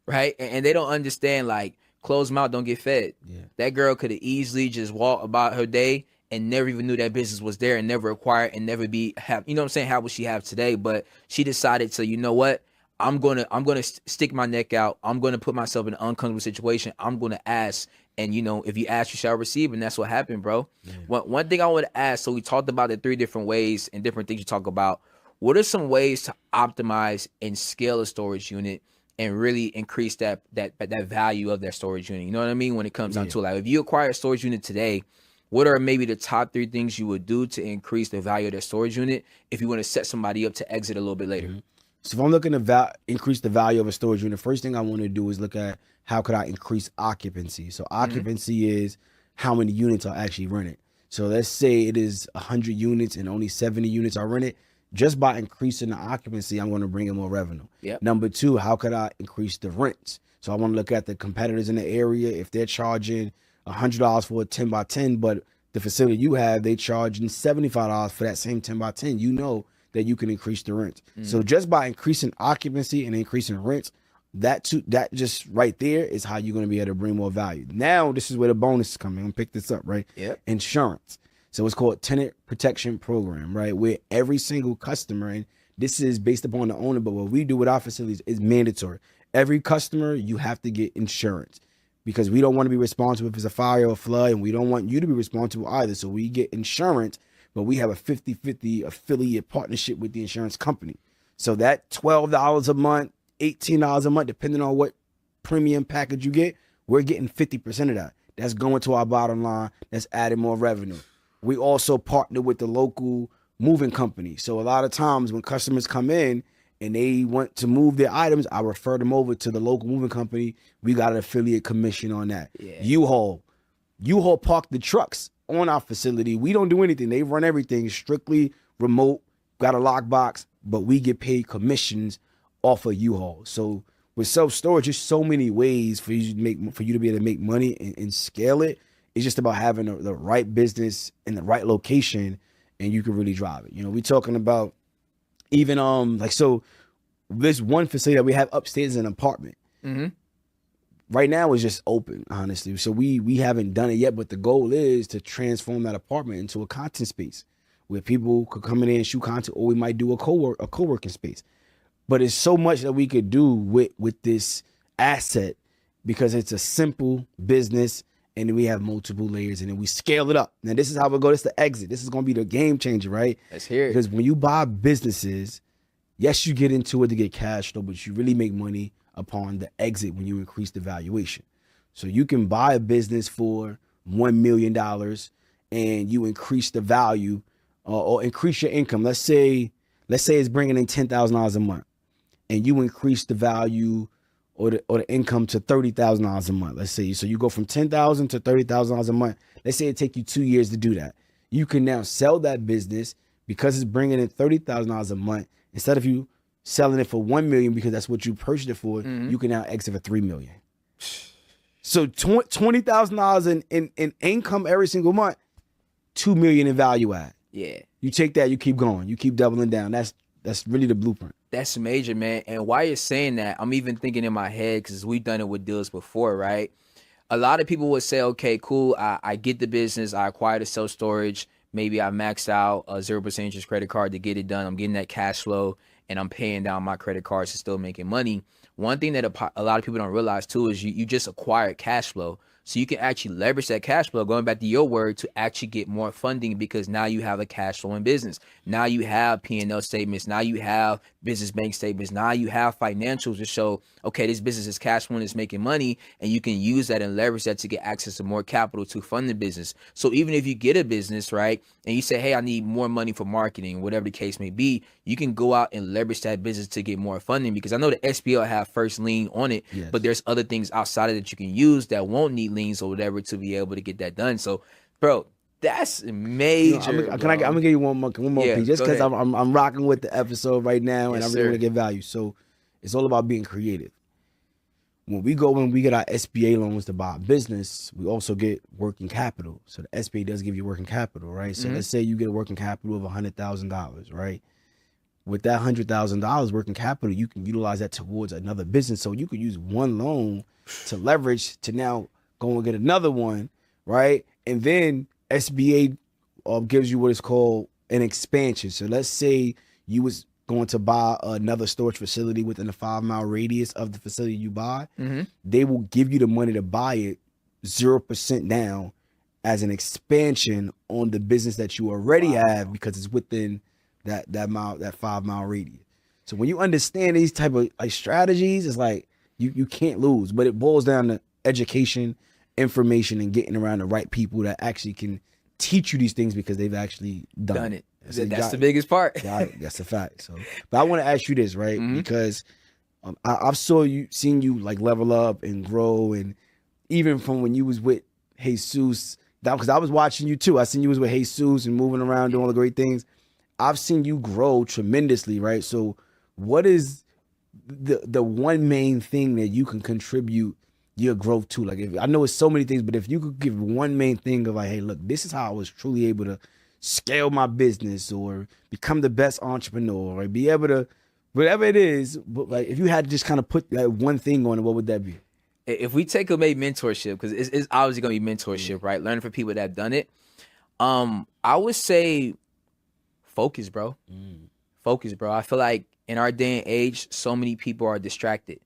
Right? And they don't understand, like, closed mouth don't get fed. Yeah. That girl could have easily just walked about her day and never even knew that business was there and never acquired and never have, how would she have today? But she decided to, you know what? I'm gonna stick my neck out. I'm gonna put myself in an uncomfortable situation. I'm gonna ask, and if you ask, you shall receive, and that's what happened, bro. Yeah. One thing I want to ask. So we talked about the 3 different ways and different things you talk about. What are some ways to optimize and scale a storage unit and really increase that value of that storage unit? You know what I mean? When it comes down to it, like if you acquire a storage unit today, what are maybe the top 3 things you would do to increase the value of that storage unit if you want to set somebody up to exit a little bit later? Mm-hmm. So if I'm looking to increase the value of a storage unit, first thing I want to do is look at how could I increase occupancy. So occupancy is how many units are actually rented. So let's say it is 100 units and only 70 units are rented. Just by increasing the occupancy, I'm going to bring in more revenue. Yep. Number 2, how could I increase the rents? So I want to look at the competitors in the area. If they're charging $100 for a 10 by 10, but the facility you have, they charging $75 for that same 10 by 10, that you can increase the rent. So just by increasing occupancy and increasing rents, that just right there is how you're going to be able to bring more value. Now, this is where the bonus is coming. I'm going to pick this up, right? Yep. Insurance. So it's called Tenant Protection Program, right? Where every single customer, and this is based upon the owner, but what we do with our facilities is mandatory. Every customer, you have to get insurance. because we don't want to be responsible if it's a fire or a flood, and we don't want you to be responsible either. So we get insurance, but we have a 50-50 affiliate partnership with the insurance company. So that $12 a month, $18 a month, depending on what premium package you get, we're getting 50% of that. That's going to our bottom line. That's adding more revenue. We also partner with the local moving company. So a lot of times when customers come in and they want to move their items, I refer them over to the local moving company. We got an affiliate commission on that. Yeah. U-Haul park the trucks on our facility. We don't do anything. They run everything strictly remote, got a lockbox, but we get paid commissions off of U-Haul. So with self-storage, there's so many ways for you to be able to make money and scale it. It's just about having the right business in the right location, and you can really drive it. You know, we're talking about even so this one facility that we have upstairs is an apartment. Mm-hmm. Right now it's just open, honestly. So we haven't done it yet, but the goal is to transform that apartment into a content space where people could come in there and shoot content, or we might do a co-working space. But it's so much that we could do with this asset because it's a simple business, and then we have multiple layers, and then we scale it up. Now, this is how we go. This is the exit. This is going to be the game changer, right? Let's hear it. Because when you buy businesses, yes, you get into it to get cash flow, but you really make money upon the exit when you increase the valuation. So you can buy a business for $1 million and you increase the value or increase your income. Let's say it's bringing in $10,000 a month, and you increase the value or the income to $30,000 a month. Let's say, so you go from $10,000 to $30,000 a month. Let's say it take you 2 years to do that. You can now sell that business because it's bringing in $30,000 a month. Instead of you selling it for $1 million because that's what you purchased it for, you can now exit for $3 million. So $20,000 in income every single month, $2 million in value add. Yeah. You take that, you keep going, you keep doubling down. That's really the blueprint. That's major, man. And while you're saying that, I'm even thinking in my head, because we've done it with deals before, right? A lot of people would say, okay, cool, I get the business, I acquired a self-storage, maybe I maxed out a 0% interest credit card to get it done, I'm getting that cash flow, and I'm paying down my credit cards to still making money. One thing that a lot of people don't realize too is you just acquired cash flow. So you can actually leverage that cash flow, going back to your word, to actually get more funding, because now you have a cash flow in business. Now you have P&L statements. Now you have business bank statements. Now you have financials to show, okay, this business is cash flowing, it's making money, and you can use that and leverage that to get access to more capital to fund the business. So even if you get a business, right, and you say, hey, I need more money for marketing, whatever the case may be, you can go out and leverage that business to get more funding, because I know the SBL have first lien on it, yes, but there's other things outside of that you can use that won't need liens or whatever to be able to get that done. So, bro, that's major. I'm gonna give you one more piece, just because I'm rocking with the episode right now, and I really want to get value. So it's all about being creative. When we get our SBA loans to buy a business, we also get working capital. So the SBA does give you working capital, right? So let's say you get a working capital of $100,000, right? With that $100,000 working capital, you can utilize that towards another business. So you could use one loan to leverage to now go and get another one, right? And then SBA gives you what is called an expansion. So let's say you was going to buy another storage facility within a 5-mile radius of the facility you buy. They will give you the money to buy it 0% down as an expansion on the business that you already have, because it's within that 5-mile radius. So when you understand these type of strategies, it's like you can't lose. But it boils down to education, information, and getting around the right people that actually can teach you these things because they've actually done it. That's the biggest part. That's a fact. So, but I want to ask you this, right? Because I've seen you like level up and grow, and even from when you was with Jesus, because I was watching you too. I seen you was with Jesus and moving around doing all the great things. I've seen you grow tremendously, right? So, what is the one main thing that you can contribute your growth to? Like, I know it's so many things, but if you could give one main thing of like, hey, look, this is how I was truly able to scale my business or become the best entrepreneur or be able to, whatever it is, but like if you had to just kind of put that one thing on it, what would that be? If we take away mentorship, because it's obviously going to be mentorship, right? Learning from people that have done it. I would say focus, bro. Focus, bro. I feel like in our day and age, so many people are distracted.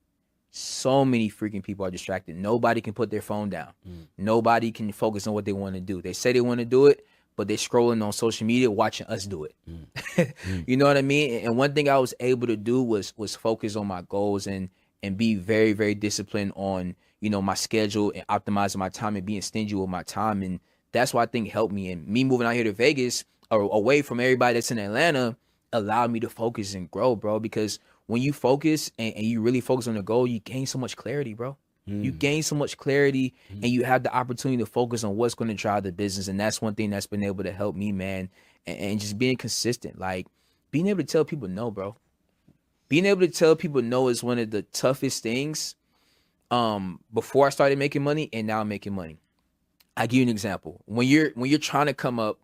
So many freaking people are distracted. Nobody can put their phone down. Nobody can focus on what they want to do. They say they want to do it, but they're scrolling on social media watching us do it. You know what I mean? And one thing I was able to do was focus on my goals and be very, very disciplined on, you know, my schedule and optimizing my time and being stingy with my time. And that's what I think helped me. And me moving out here to Vegas or away from everybody that's in Atlanta allowed me to focus and grow, bro. Because when you focus and you really focus on the goal, you gain so much clarity, bro. You gain so much clarity and you have the opportunity to focus on what's going to drive the business. And that's one thing that's been able to help me, man. And just being consistent, like being able to tell people no, bro. Being able to tell people no is one of the toughest things. Before I started making money and now I'm making money. I give you an example. When you're trying to come up,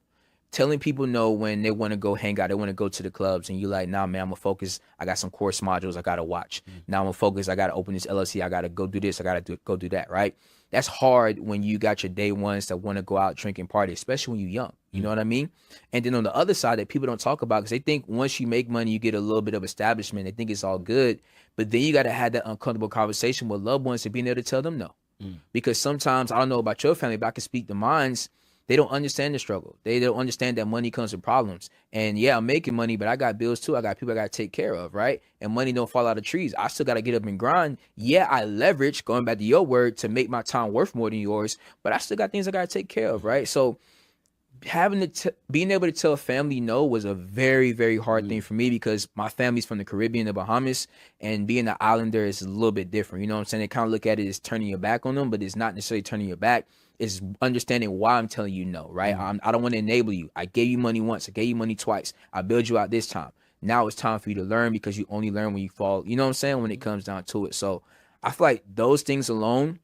telling people no when they want to go hang out, they want to go to the clubs, and you're like, nah, man, I'm gonna focus. I got some course modules I gotta watch. Now I'm gonna focus. I gotta open this LLC. I gotta go do this. I gotta go do that. Right? That's hard when you got your day ones that want to go out, drink and party, especially when you're young. You know what I mean? And then on the other side that people don't talk about, because they think once you make money, you get a little bit of establishment. They think it's all good, but then you got to have that uncomfortable conversation with loved ones and being able to tell them no. Because sometimes, I don't know about your family, but I can speak to mine's. They don't understand the struggle. They don't understand that money comes with problems. And yeah, I'm making money, but I got bills too. I got people I got to take care of, right? And money don't fall out of trees. I still got to get up and grind. Yeah, I leverage, going back to your word, to make my time worth more than yours, but I still got things I got to take care of, right? So being able to tell family no was a very, very hard thing for me, because my family's from the Caribbean, the Bahamas, and being an islander is a little bit different. You know what I'm saying? They kind of look at it as turning your back on them, but it's not necessarily turning your back. It's understanding why I'm telling you no, right? I don't want to enable you. I gave you money once. I gave you money twice. I bailed you out this time. Now it's time for you to learn, because you only learn when you fall. You know what I'm saying? When it comes down to it. So I feel like those things alone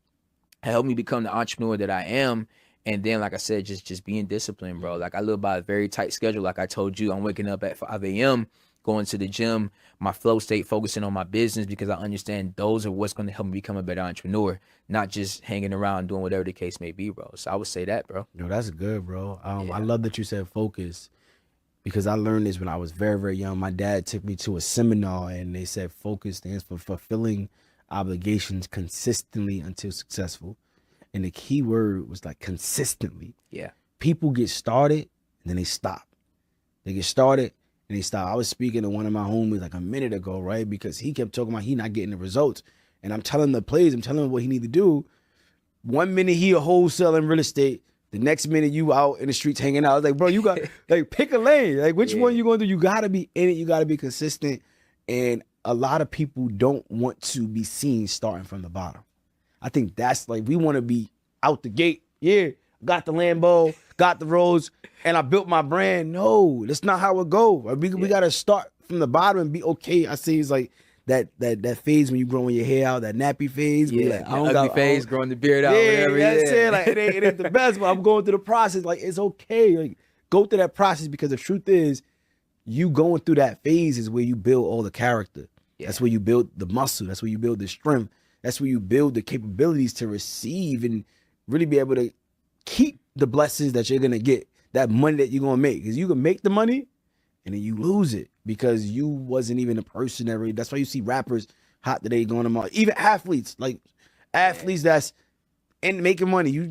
helped me become the entrepreneur that I am. And then, like I said, just being disciplined, bro. Like I live by a very tight schedule. Like I told you, I'm waking up at 5 a.m., going to the gym, my flow state, focusing on my business, because I understand those are what's going to help me become a better entrepreneur, not just hanging around doing whatever the case may be, bro. So I would say that, bro. No, that's good, bro. I love that you said focus, because I learned this when I was very, very young. My dad took me to a seminar and they said focus stands for fulfilling obligations consistently until successful. And the key word was like consistently. Yeah. People get started and then they stop. They get started and they stop. I was speaking to one of my homies like a minute ago, right? Because he kept talking about he not getting the results. And I'm telling the plays, I'm telling him what he need to do. 1 minute he a wholesaling real estate. The next minute you out in the streets hanging out. I was like, bro, you got like pick a lane. Like which one you gonna do? You gotta be in it. You gotta be consistent. And a lot of people don't want to be seen starting from the bottom. I think that's like, we want to be out the gate. Yeah, got the Lambo, got the roads, and I built my brand. No, that's not how it go. We got to start from the bottom and be okay. I see it's like that phase when you growing your hair out, that nappy phase. Yeah, like, I don't got phase, growing the beard out. Yeah, whatever. that's it. Like it ain't the best, but I'm going through the process. Like it's okay. Like go through that process, because the truth is, you going through that phase is where you build all the character. Yeah. That's where you build the muscle. That's where you build the strength. That's where you build the capabilities to receive and really be able to keep the blessings that you're going to get, that money that you're going to make. Because you can make the money and then you lose it because you wasn't even a person that really, that's why you see rappers hot today going to market. Even athletes, like athletes that's in making money. You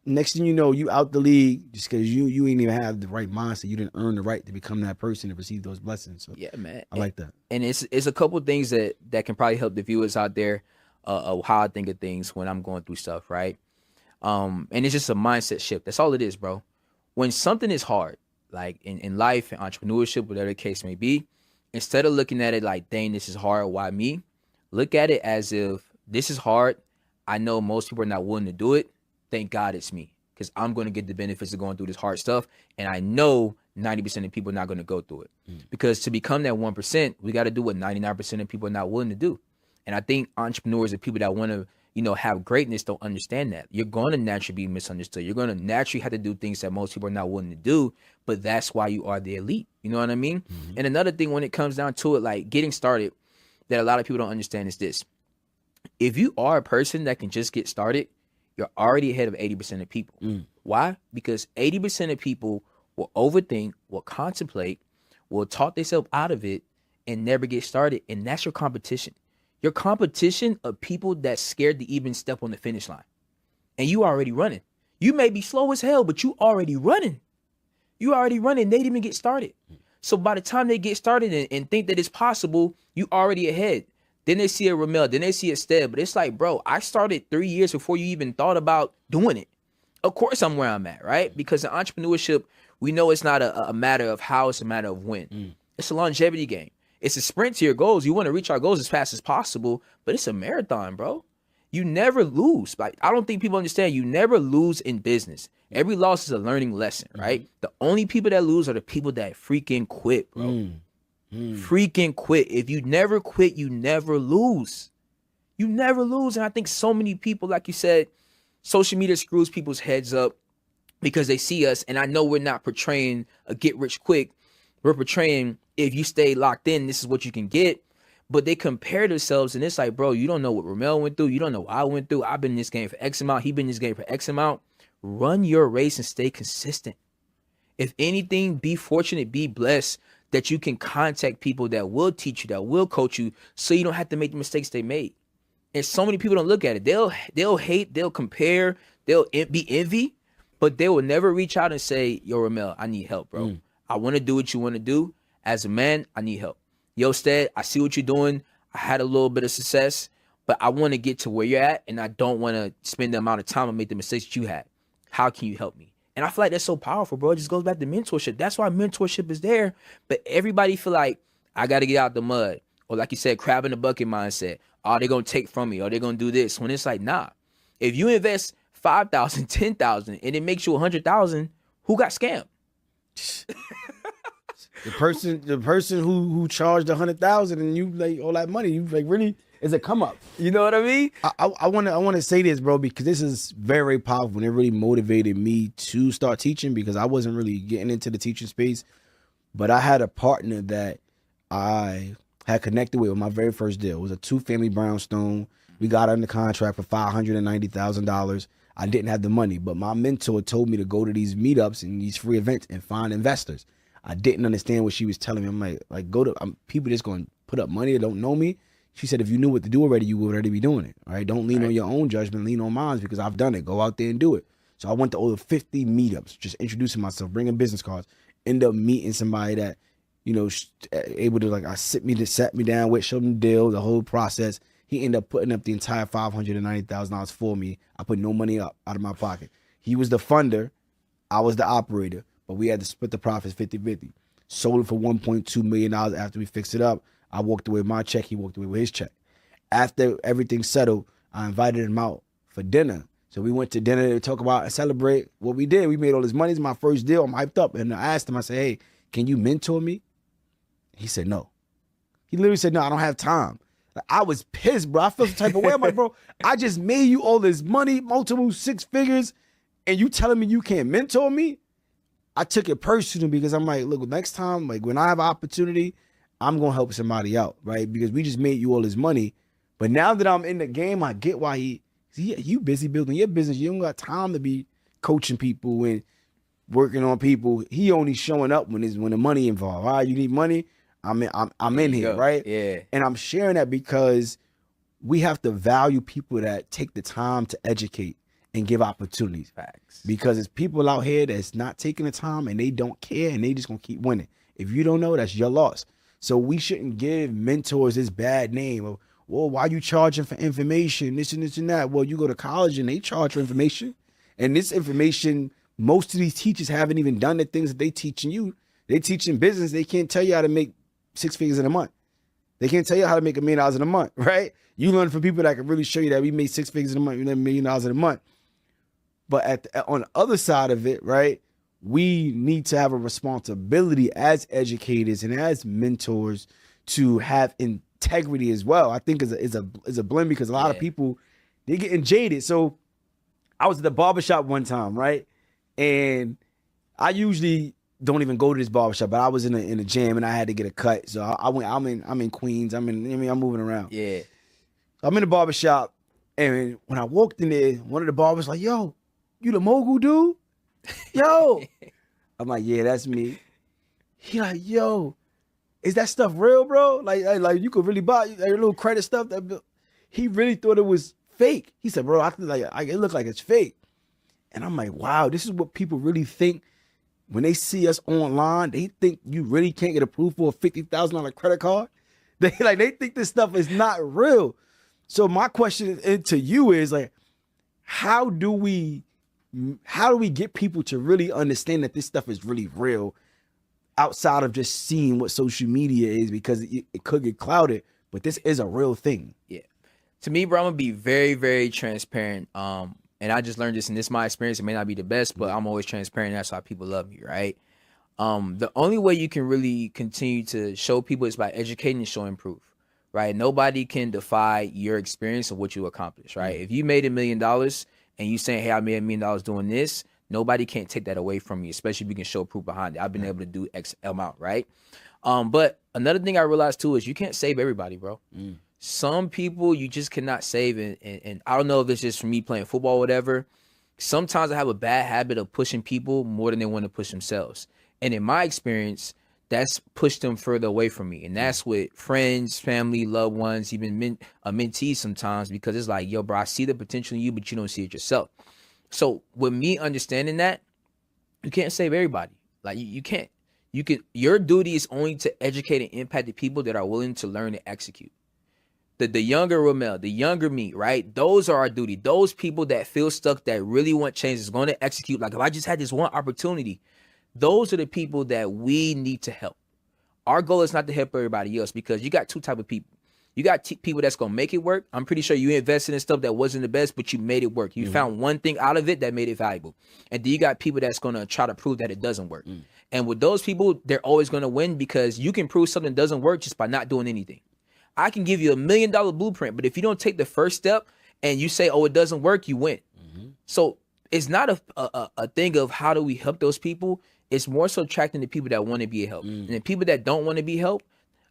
next thing you know, you out the league just because you ain't even have the right mindset. You didn't earn the right to become that person to receive those blessings. So yeah, man. I like that. And it's a couple of things that can probably help the viewers out there. Of how I think of things when I'm going through stuff, right? And it's just a mindset shift. That's all it is, bro. When something is hard, like in life and entrepreneurship, whatever the case may be, instead of looking at it like, dang, this is hard, why me? Look at it as if this is hard. I know most people are not willing to do it. Thank God it's me, because I'm going to get the benefits of going through this hard stuff. And I know 90% of people are not going to go through it. Because to become that 1%, we got to do what 99% of people are not willing to do. And I think entrepreneurs and people that want to, have greatness don't understand that. You're going to naturally be misunderstood. You're going to naturally have to do things that most people are not willing to do, but that's why you are the elite. You know what I mean? Mm-hmm. And another thing when it comes down to it, like getting started, that a lot of people don't understand is this. If you are a person that can just get started, you're already ahead of 80% of people. Why? Because 80% of people will overthink, will contemplate, will talk themselves out of it, and never get started. And that's your competition. Your competition are people that's scared to even step on the finish line. And you already running. You may be slow as hell, but you already running. You already running. They didn't even get started. So by the time they get started and think that it's possible, you already ahead. Then they see a Ramel, then they see a Stead. But it's like, bro, I started 3 years before you even thought about doing it. Of course I'm where I'm at, right? Because in entrepreneurship, we know it's not a matter of how, it's a matter of when. It's a longevity game. It's a sprint to your goals. You want to reach our goals as fast as possible, but it's a marathon, bro. You never lose. Like, I don't think people understand, you never lose in business. Every loss is a learning lesson, right? The only people that lose are the people that freaking quit, bro. Freaking quit. If you never quit, you never lose. You never lose. And I think so many people, like you said, social media screws people's heads up because they see us. And I know we're not portraying a get rich quick. We're portraying, if you stay locked in, this is what you can get. But they compare themselves, and it's like, bro, you don't know what Ramel went through. You don't know what I went through. I've been in this game for X amount. He been in this game for X amount. Run your race and stay consistent. If anything, be fortunate, be blessed that you can contact people that will teach you, that will coach you, so you don't have to make the mistakes they made. And so many people don't look at it. They'll hate, they'll compare, they'll be envy, but they will never reach out and say, yo, Ramel, I need help, bro. I want to do what you want to do. As a man, I need help. Yo, Stead, I see what you're doing. I had a little bit of success, but I want to get to where you're at, and I don't want to spend the amount of time and make the mistakes that you had. How can you help me? And I feel like that's so powerful, bro. It just goes back to mentorship. That's why mentorship is there. But everybody feel like, I got to get out the mud. Or like you said, crab in the bucket mindset. Oh, they're going to take from me. Or they're going to do this. When it's like, nah. If you invest 5,000, 10,000, and it makes you 100,000, who got scammed? The person who charged 100,000 and you like all that money, you like really is a come up. You know what I mean? I want to say this, bro, because this is very, very powerful, and it really motivated me to start teaching because I wasn't really getting into the teaching space, but I had a partner that I had connected with my very first deal. It was a 2-family brownstone. We got under contract for $590,000. I didn't have the money, but my mentor told me to go to these meetups and these free events and find investors. I didn't understand what she was telling me. I'm like go to people just going to put up money that don't know me. She said, if you knew what to do already, you would already be doing it. All right. Don't lean on your own judgment, lean on mine because I've done it. Go out there and do it. So I went to over 50 meetups, just introducing myself, bringing business cards, end up meeting somebody that, you know, able to like, sat me down with, showed him the deal, the whole process. He ended up putting up the entire $590,000 for me. I put no money up out of my pocket. He was the funder. I was the operator, but we had to split the profits 50-50. Sold it for $1.2 million after we fixed it up. I walked away with my check. He walked away with his check. After everything settled, I invited him out for dinner. So we went to dinner to talk about and celebrate what we did. We made all this money. It's my first deal. I'm hyped up. And I asked him, I said, hey, can you mentor me? He said, no. He literally said, no, I don't have time. Like, I was pissed, bro. I felt some type of way. I'm like, bro, I just made you all this money, multiple 6 figures, and you telling me you can't mentor me? I took it personal because I'm like, look, next time, like when I have an opportunity, I'm going to help somebody out, right? Because we just made you all this money. But now that I'm in the game, I get why you busy building your business. You don't got time to be coaching people and working on people. He only showing up when the money involved. All right, you need money? I'm in here, right? Yeah. And I'm sharing that because we have to value people that take the time to educate and give opportunities. Facts. Because it's people out here that's not taking the time and they don't care and they just gonna keep winning. If you don't know, that's your loss. So we shouldn't give mentors this bad name of, well, why you charging for information, this and this and that? Well, you go to college and they charge for information. And this information, most of these teachers haven't even done the things that they teaching you. They teaching business. They can't tell you how to make 6 figures in a month. They can't tell you how to make $1 million in a month, right? You learn from people that can really show you that we made 6 figures in a month, we made $1 million in a month. But on the other side of it, right, we need to have a responsibility as educators and as mentors to have integrity as well. I think is a blend because a lot of people, they're getting jaded. So I was at the barbershop one time, right? And I usually don't even go to this barbershop, but I was in a gym and I had to get a cut. So I went, I'm in Queens. I'm moving around. Yeah. I'm in the barbershop, and when I walked in there, one of the barbers like, yo, you the mogul dude? Yo. I'm like, yeah, that's me. He like, yo, is that stuff real, bro? Like you could really buy like, a little credit stuff. He really thought it was fake. He said, bro, I feel like it looked like it's fake. And I'm like, wow, this is what people really think when they see us online. They think you really can't get approved for a $50,000 credit card. They think this stuff is not real. So my question to you is like, how do we get people to really understand that this stuff is really real outside of just seeing what social media is, because it could get clouded, but this is a real thing. Yeah. To me, bro, I'm gonna be very, very transparent. And I just learned this, and this is my experience. It may not be the best, but I'm always transparent. That's why people love me, right? The only way you can really continue to show people is by educating and showing proof, right? Nobody can defy your experience of what you accomplished, right? If you made $1 million and you saying, hey, I made $1 million doing this, nobody can't take that away from you, especially if you can show proof behind it. I've been able to do X amount, right? But another thing I realized too is you can't save everybody, bro. Some people you just cannot save, and I don't know if it's just for me playing football or whatever. Sometimes I have a bad habit of pushing people more than they want to push themselves. And in my experience, that's pushed them further away from me. And that's with friends, family, loved ones, even mentees sometimes, because it's like, yo, bro, I see the potential in you, but you don't see it yourself. So with me understanding that, you can't save everybody. Like you can't. Your duty is only to educate and impact the people that are willing to learn and execute. The younger Ramel, the younger me, right? Those are our duty. Those people that feel stuck, that really want change, is going to execute. Like if I just had this one opportunity, those are the people that we need to help. Our goal is not to help everybody else, because you got two type of people. You got people that's going to make it work. I'm pretty sure you invested in stuff that wasn't the best, but you made it work. You found one thing out of it that made it valuable. And then you got people that's going to try to prove that it doesn't work. And with those people, they're always going to win, because you can prove something doesn't work just by not doing anything. I can give you $1 million blueprint, but if you don't take the first step and you say, oh, it doesn't work, you win. So it's not a thing of how do we help those people. It's more so attracting the people that want to be helped. And the people that don't want to be helped,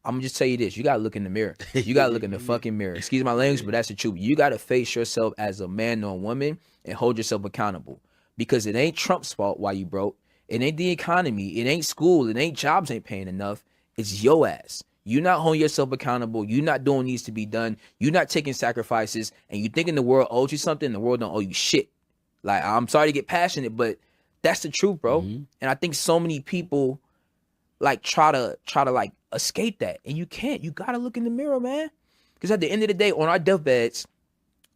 I'm gonna just tell you this: you gotta look in the mirror. You gotta look in the fucking mirror. Excuse my language, but that's the truth. You gotta face yourself as a man or a woman and hold yourself accountable, because it ain't Trump's fault why you broke. It ain't the economy. It ain't school. It ain't jobs ain't paying enough. It's your ass. You're not holding yourself accountable. You're not doing what needs to be done. You're not taking sacrifices, and you thinking the world owes you something. The world don't owe you shit. Like, I'm sorry to get passionate, but that's the truth, bro. And I think so many people like try to like escape that, and you can't. You gotta look in the mirror, man. Because at the end of the day, on our deathbeds,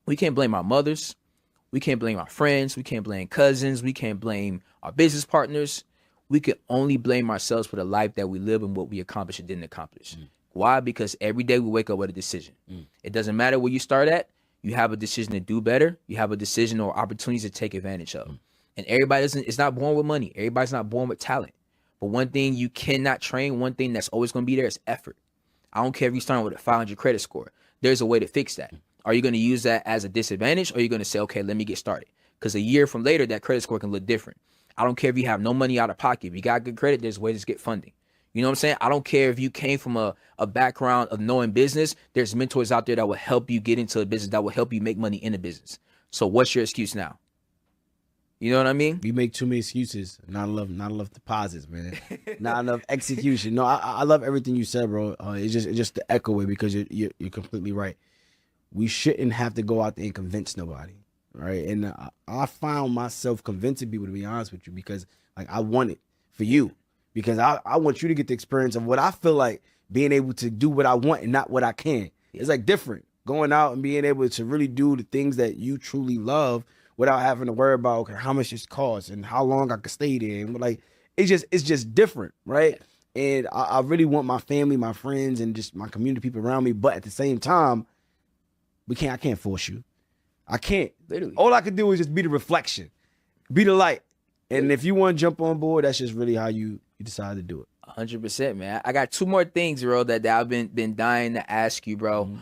we can't blame our mothers, we can't blame our friends, we can't blame cousins, we can't blame our business partners. We can only blame ourselves for the life that we live and what we accomplished and didn't accomplish. Why? Because every day we wake up with a decision. It doesn't matter where you start at. You have a decision to do better. You have a decision or opportunities to take advantage of. And everybody is not born with money. Everybody's not born with talent. But one thing you cannot train, one thing that's always going to be there, is effort. I don't care if you're starting with a 500 credit score. There's a way to fix that. Are you going to use that as a disadvantage, or are you going to say, okay, let me get started? Because a year from later, that credit score can look different. I don't care if you have no money out of pocket. If you got good credit, there's ways to get funding. You know what I'm saying? I don't care if you came from a background of knowing business. There's mentors out there that will help you get into a business, that will help you make money in a business. So what's your excuse now? You know what I mean? You make too many excuses. Not enough deposits, man. Not enough execution. No, I love everything you said, bro. It's just to echo it, because you're completely right. We shouldn't have to go out there and convince nobody, right? And I found myself convincing people, to be honest with you, because like I want it for you, because I want you to get the experience of what I feel like being able to do what I want and not what I can. It's like different going out and being able to really do the things that you truly love, without having to worry about, okay, how much it costs and how long I could stay there. And like, it's just different, right? And I really want my family, my friends, and just my community, people around me. But at the same time, I can't force you. I can't. Literally. All I can do is just be the reflection, be the light. And if you want to jump on board, that's just really how you decide to do it. 100%, man. I got two more things, bro, that I've been dying to ask you, bro.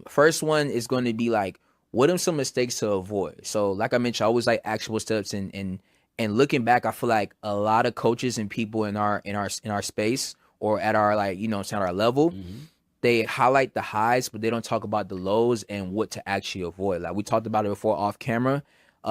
First one is going to be like, what are some mistakes to avoid? So like I mentioned, I always like actionable steps, and looking back, I feel like a lot of coaches and people in our space, or at our, like, you know, at our level, they highlight the highs, but they don't talk about the lows and what to actually avoid. Like we talked about it before off camera,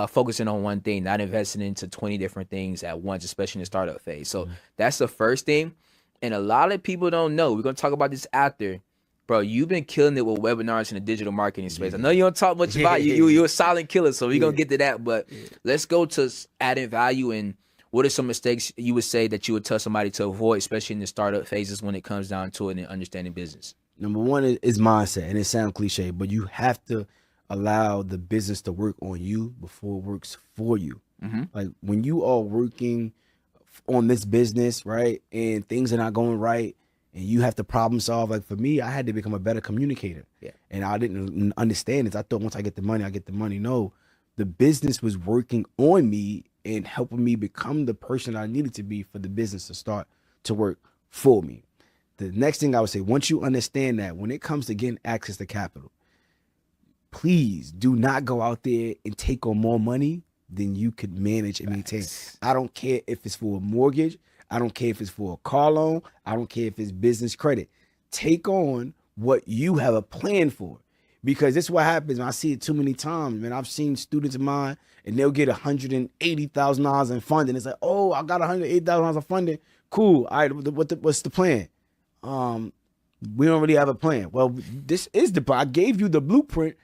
focusing on one thing, not investing into 20 different things at once, especially in the startup phase. So that's the first thing. And a lot of people don't know. We're gonna talk about this after. Bro, you've been killing it with webinars in the digital marketing space. I know you don't talk much about you're a silent killer, so we're gonna get to that. But let's go to adding value, and what are some mistakes you would say that you would tell somebody to avoid, especially in the startup phases when it comes down to it and understanding business? Number one is mindset, and it sounds cliche, but you have to allow the business to work on you before it works for you. Like when you are working on this business, right, and things are not going right, and you have to problem solve. Like for me, I had to become a better communicator. Yeah. And I didn't understand this. I thought once I get the money, I get the money. No, the business was working on me and helping me become the person I needed to be for the business to start to work for me. The next thing I would say, once you understand that, when it comes to getting access to capital, please do not go out there and take on more money than you could manage and maintain. I don't care if it's for a mortgage. I don't care if it's for a car loan. I don't care if it's business credit. Take on what you have a plan for. Because this is what happens. I see it too many times, man. I've seen students of mine and they'll get $180,000 in funding. It's like, oh, I got $180,000 of funding. Cool. All right, what's the plan? We don't really have a plan. Well, this is I gave you the blueprint,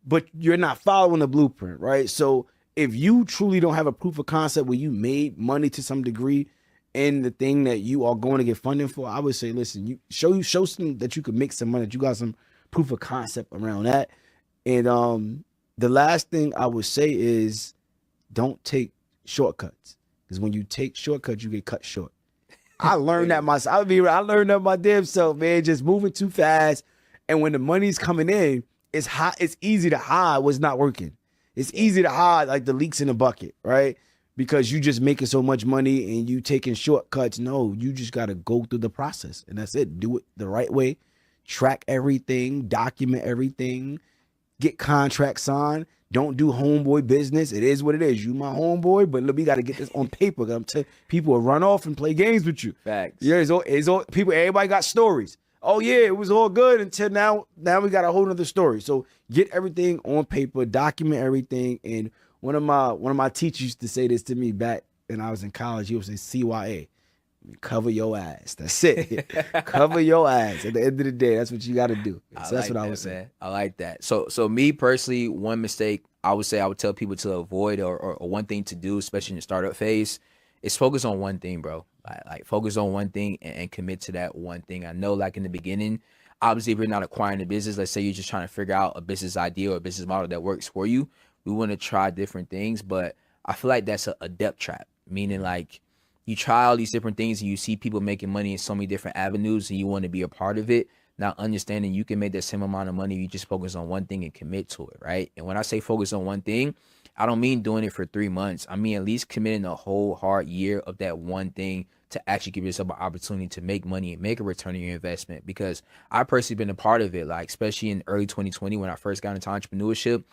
but you're not following the blueprint, right? So if you truly don't have a proof of concept where you made money to some degree in the thing that you are going to get funding for, I would say, listen, you show some that you could make some money, that you got some proof of concept around that. And the last thing I would say is don't take shortcuts, because when you take shortcuts, you get cut short. I learned that myself. I learned that my damn self, man. Just moving too fast, and when the money's coming in, it's easy to hide what's not working. It's easy to hide like the leaks in the bucket, right? Because you just making so much money and you taking shortcuts. No, you just got to go through the process, and that's it. Do it the right way. Track everything, document everything, get contracts signed. Don't do homeboy business. It is what it is. You my homeboy, but look, we got to get this on paper. People will run off and play games with you. Facts. Yeah, it's all people. Everybody got stories. Oh yeah, it was all good until now. Now we got a whole nother story. So get everything on paper, document everything. And one of my teachers used to say this to me back when I was in college. He would say, CYA. Cover your ass. That's it. Cover your ass. At the end of the day, that's what you got to do. So that's what I would say. I like that. So me personally, one mistake I would tell people to avoid, or one thing to do, especially in the startup phase, is focus on one thing, bro. Like focus on one thing and commit to that one thing. I know, like in the beginning, obviously, if you're not acquiring a business, let's say you're just trying to figure out a business idea or a business model that works for you, we want to try different things. But I feel like that's a depth trap, meaning like, you try all these different things and you see people making money in so many different avenues and you want to be a part of it, not understanding you can make the same amount of money if you just focus on one thing and commit to it, right? And when I say focus on one thing, I don't mean doing it for 3 months. I mean at least committing a whole hard year of that one thing to actually give yourself an opportunity to make money and make a return on your investment. Because I personally been a part of it, like especially in early 2020 when I first got into entrepreneurship,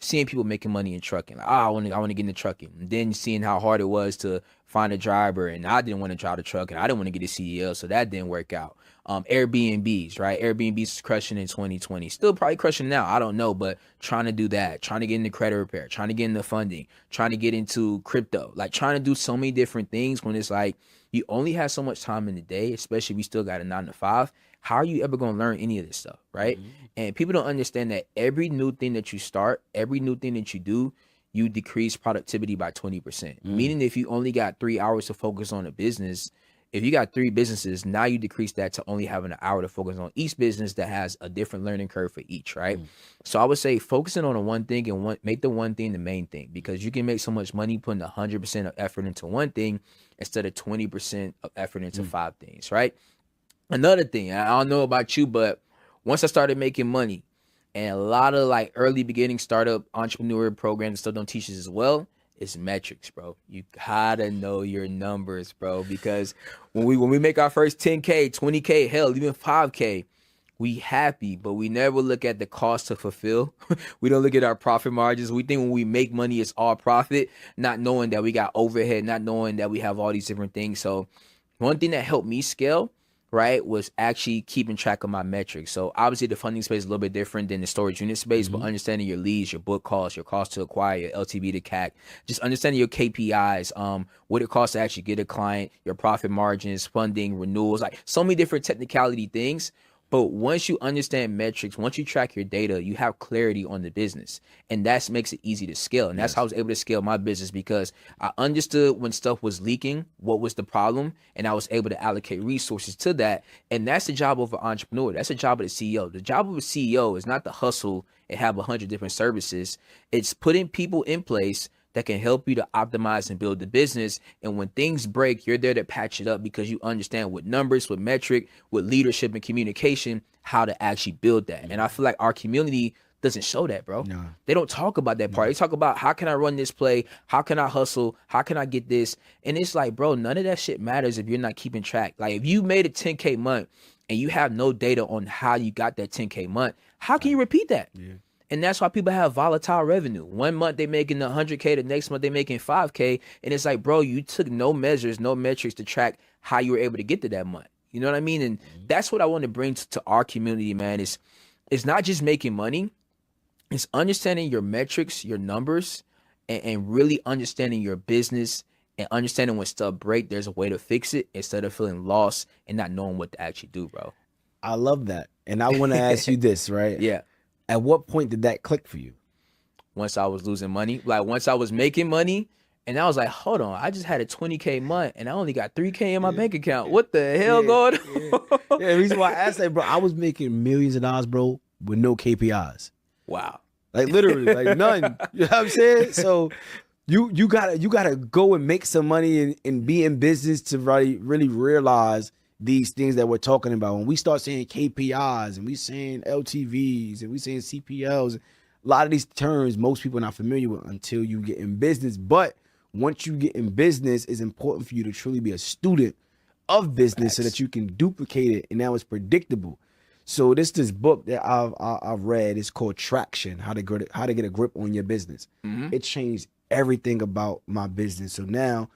seeing people making money in trucking, like, I want to get into trucking. And then seeing how hard it was to find a driver, and I didn't want to drive the truck, and I didn't want to get a CDL, so that didn't work out. Airbnbs, right? Airbnbs is crushing in 2020. Still probably crushing now, I don't know, but trying to do that, trying to get into credit repair, trying to get into funding, trying to get into crypto, like trying to do so many different things when it's like you only have so much time in the day, especially if you still got a 9 to 5. How are you ever going to learn any of this stuff, right? And people don't understand that every new thing that you start, every new thing that you do, you decrease productivity by 20%. Meaning if you only got 3 hours to focus on a business, if you got 3 businesses, now you decrease that to only having an hour to focus on each business that has a different learning curve for each, right? So I would say focusing on the one thing and make the one thing the main thing, because you can make so much money putting 100% of effort into one thing instead of 20% of effort into 5 things, right? Another thing, I don't know about you, but once I started making money, and a lot of like early beginning startup entrepreneur programs and stuff don't teach this as well, it's metrics, bro. You gotta know your numbers, bro, because when we make our first 10K, 20K, hell, even 5K, we happy, but we never look at the cost to fulfill. We don't look at our profit margins. We think when we make money, it's all profit, not knowing that we got overhead, not knowing that we have all these different things. So one thing that helped me scale right, was actually keeping track of my metrics. So obviously the funding space is a little bit different than the storage unit space, but understanding your leads, your book costs, your cost to acquire, your LTV to CAC, just understanding your KPIs, what it costs to actually get a client, your profit margins, funding, renewals, like so many different technicality things. But once you understand metrics, once you track your data, you have clarity on the business. And that makes it easy to scale. And that's how I was able to scale my business, because I understood when stuff was leaking, what was the problem, and I was able to allocate resources to that. And that's the job of an entrepreneur. That's the job of the CEO. The job of a CEO is not to hustle and have 100 different services. It's putting people in place that can help you to optimize and build the business. And when things break, you're there to patch it up, because you understand with numbers, with metric, with leadership and communication, how to actually build that. And I feel like our community doesn't show that, bro. No. They don't talk about that part. They talk about, how can I run this play? How can I hustle? How can I get this? And it's like, bro, none of that shit matters if you're not keeping track. Like, if you made a 10K month and you have no data on how you got that 10K month, how can you repeat that? Yeah. And that's why people have volatile revenue. One month they making 100K, the next month they making 5K. And it's like, bro, you took no measures, no metrics to track how you were able to get to that month. You know what I mean? And that's what I want to bring to our community, man. It's not just making money. It's understanding your metrics, your numbers, and really understanding your business, and understanding when stuff break, there's a way to fix it, instead of feeling lost and not knowing what to actually do, bro. I love that. And I want to ask you this, right? Yeah. At what point did that click for you? Once I was losing money, like once I was making money, and I was like, hold on, I just had a 20K month and I only got 3K in my bank account. What the hell going on? Yeah, the reason why I asked that, bro, I was making millions of dollars, bro, with no KPIs. Wow. Like literally, like none. You know what I'm saying? So you gotta go and make some money and be in business to really realize these things that we're talking about. When we start saying KPIs and we saying LTVs and we saying CPLs, a lot of these terms most people are not familiar with until you get in business. But once you get in business, it's important for you to truly be a student of business so that you can duplicate it, and now it's predictable. So this book that I've read is called Traction: How to Get a Grip on Your Business. It changed everything about my business. So now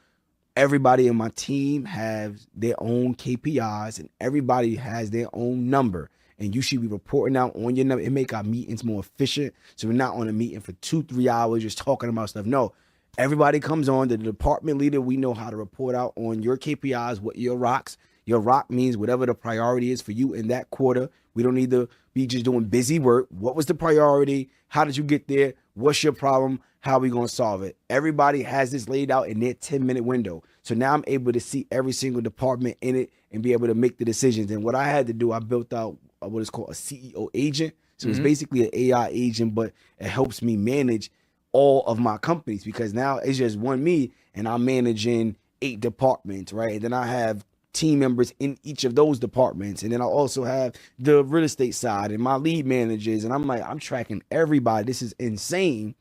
everybody in my team has their own KPIs and everybody has their own number. And you should be reporting out on your number. It make our meetings more efficient. So we're not on a meeting for 2-3 hours just talking about stuff. No, everybody comes on. The department leader, we know how to report out on your KPIs, what your rocks. Your rock means whatever the priority is for you in that quarter. We don't need to be just doing busy work. What was the priority? How did you get there? What's your problem? How are we going to solve it? Everybody has this laid out in their 10-minute window. So now I'm able to see every single department in it and be able to make the decisions. And what I had to do, I built out what is called a CEO agent. So it's basically an AI agent, but it helps me manage all of my companies, because now it's just one me and I'm managing 8 departments, right? And then I have team members in each of those departments. And then I also have the real estate side and my lead managers. And I'm like, I'm tracking everybody. This is insane.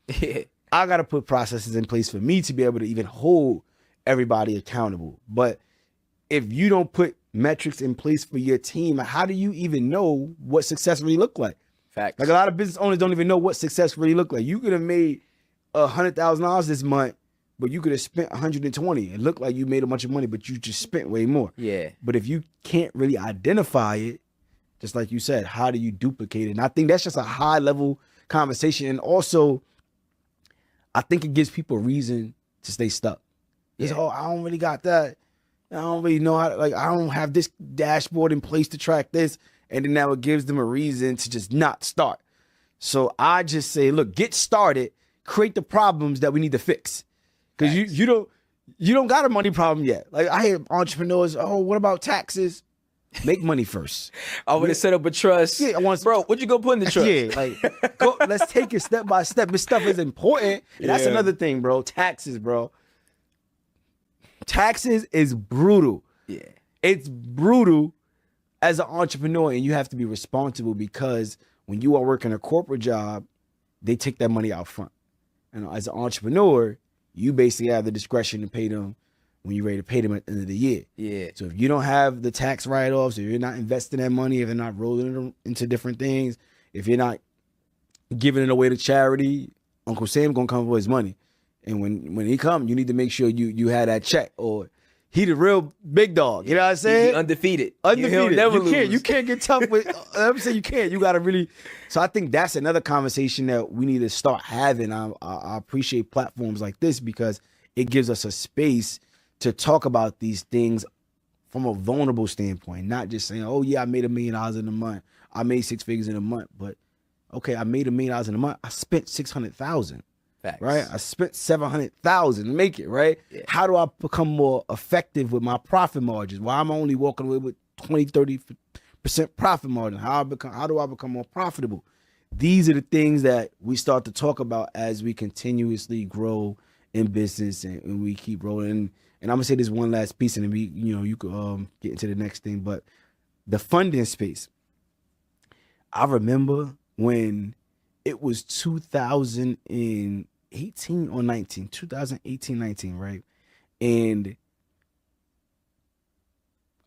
I got to put processes in place for me to be able to even hold everybody accountable. But if you don't put metrics in place for your team, how do you even know what success really look like? Facts. Like a lot of business owners don't even know what success really look like. You could have made $100,000 this month, but you could have spent 120. It looked like you made a bunch of money, but you just spent way more. Yeah. But if you can't really identify it, just like you said, how do you duplicate it? And I think that's just a high level conversation. And also, I think it gives people a reason to stay stuck. It's, oh, I don't really got that. I don't really know how, like, I don't have this dashboard in place to track this. And then now it gives them a reason to just not start. So I just say, look, get started, create the problems that we need to fix. Because you don't got a money problem yet. Like I hear entrepreneurs, oh, what about taxes? Make money first. I want to set up a trust. Yeah, Bro, what you gonna put in the trust? Yeah, like let's take it step by step. This stuff is important. And that's another thing, bro. Taxes, bro. Taxes is brutal. Yeah. It's brutal as an entrepreneur, and you have to be responsible, because when you are working a corporate job, they take that money out front. And as an entrepreneur, you basically have the discretion to pay them when you're ready to pay them at the end of the year. Yeah. So if you don't have the tax write-offs, if you're not investing that money, if you're not rolling it into different things, if you're not giving it away to charity, Uncle Sam gonna come for his money. And when he come, you need to make sure you had that check, or he the real big dog. You know what I'm saying? He undefeated. Undefeated. He'll never lose. You can't get tough with. I'm saying you can't. You gotta really. So I think that's another conversation that we need to start having. I appreciate platforms like this because it gives us a space to talk about these things from a vulnerable standpoint, not just saying, "Oh yeah, I made $1 million in a month. I made 6 figures in a month." But okay, I made $1 million in a month. I spent 600,000. Facts. Right? I spent 700,000 to make it, right? Yeah. How do I become more effective with my profit margins? Why I'm only walking away with 20-30% profit margin? How do I become more profitable? These are the things that we start to talk about as we continuously grow in business and we keep rolling. And I'm gonna say this one last piece, and then you could get into the next thing. But the funding space. I remember when it was 2018 or 19, 2018, 19, right? And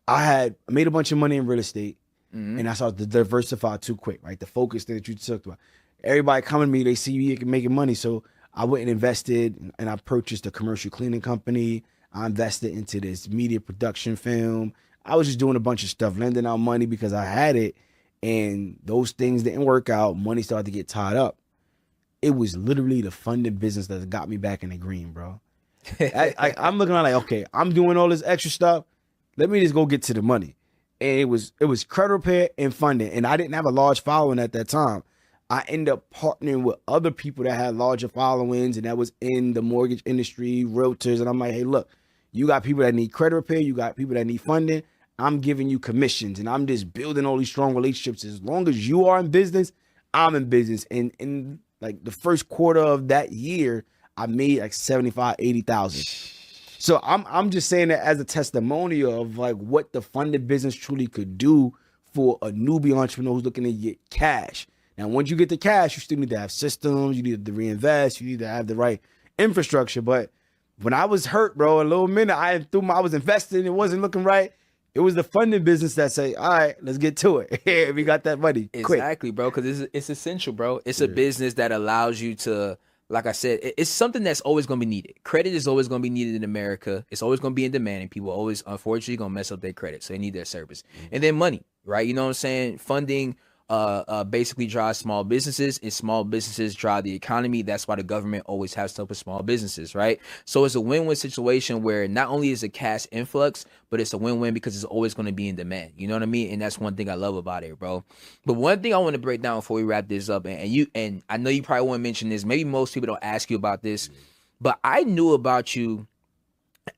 I made a bunch of money in real estate, and I started to diversify too quick, right? The focus that you talked about. Everybody coming to me, they see you making money. So I went and invested, and I purchased a commercial cleaning company. I invested into this media production film. I was just doing a bunch of stuff, lending out money because I had it, and those things didn't work out. Money started to get tied up. It was literally the funding business that got me back in the green, bro. I'm looking at like, okay, I'm doing all this extra stuff. Let me just go get to the money. And it was credit repair and funding. And I didn't have a large following at that time. I ended up partnering with other people that had larger followings and that was in the mortgage industry, realtors. And I'm like, hey, look, you got people that need credit repair. You got people that need funding. I'm giving you commissions and I'm just building all these strong relationships. As long as you are in business, I'm in business. And like the first quarter of that year, I made like 75, 80,000. So I'm just saying that as a testimonial of like what the funded business truly could do for a newbie entrepreneur who's looking to get cash. Now, once you get the cash, you still need to have systems. You need to reinvest. You need to have the right infrastructure. But when I was hurt, bro, a little minute, I was investing. It wasn't looking right. It was the funding business that say, all right, let's get to it. Here, we got that money. Exactly, bro, because it's essential, bro. It's a business that allows you to, like I said, it's something that's always going to be needed. Credit is always going to be needed in America. It's always going to be in demand, and people always, unfortunately, going to mess up their credit, so they need their service. And then money, right? You know what I'm saying? Funding basically drives small businesses, and small businesses drive the economy. That's why the government always has to help with small businesses, right? So it's a win-win situation where not only is a cash influx, but it's a win-win because it's always going to be in demand. You know what I mean? And that's one thing I love about it, bro. But one thing I want to break down before we wrap this up, and I know you probably want to mention this. Maybe most people don't ask you about this, but I knew about you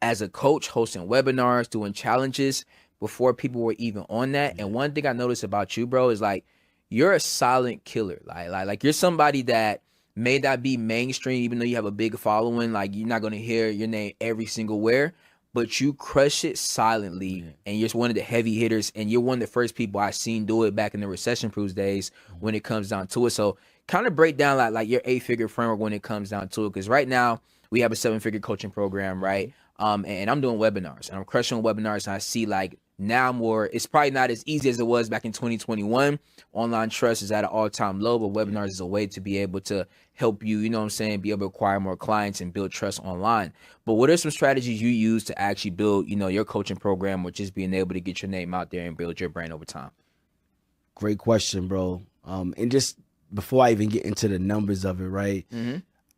as a coach, hosting webinars, doing challenges before people were even on that. And one thing I noticed about you, bro, is like, you're a silent killer. Like you're somebody that may not be mainstream, even though you have a big following. Like you're not gonna hear your name every single where, but you crush it silently, and you're one of the heavy hitters. And you're one of the first people I seen do it back in the recession proofs days when it comes down to it. So kind of break down like your 8-figure framework when it comes down to it, because right now we have a 7-figure coaching program, right? And I'm doing webinars, and I'm crushing webinars, and I see like now it's probably not as easy as it was back in 2021. Online trust is at an all-time low, but webinars is a way to be able to help you, you know what I'm saying, be able to acquire more clients and build trust online. But what are some strategies you use to actually build, your coaching program, or just being able to get your name out there and build your brand over time? Great question, bro. And just before I even get into the numbers of it, right?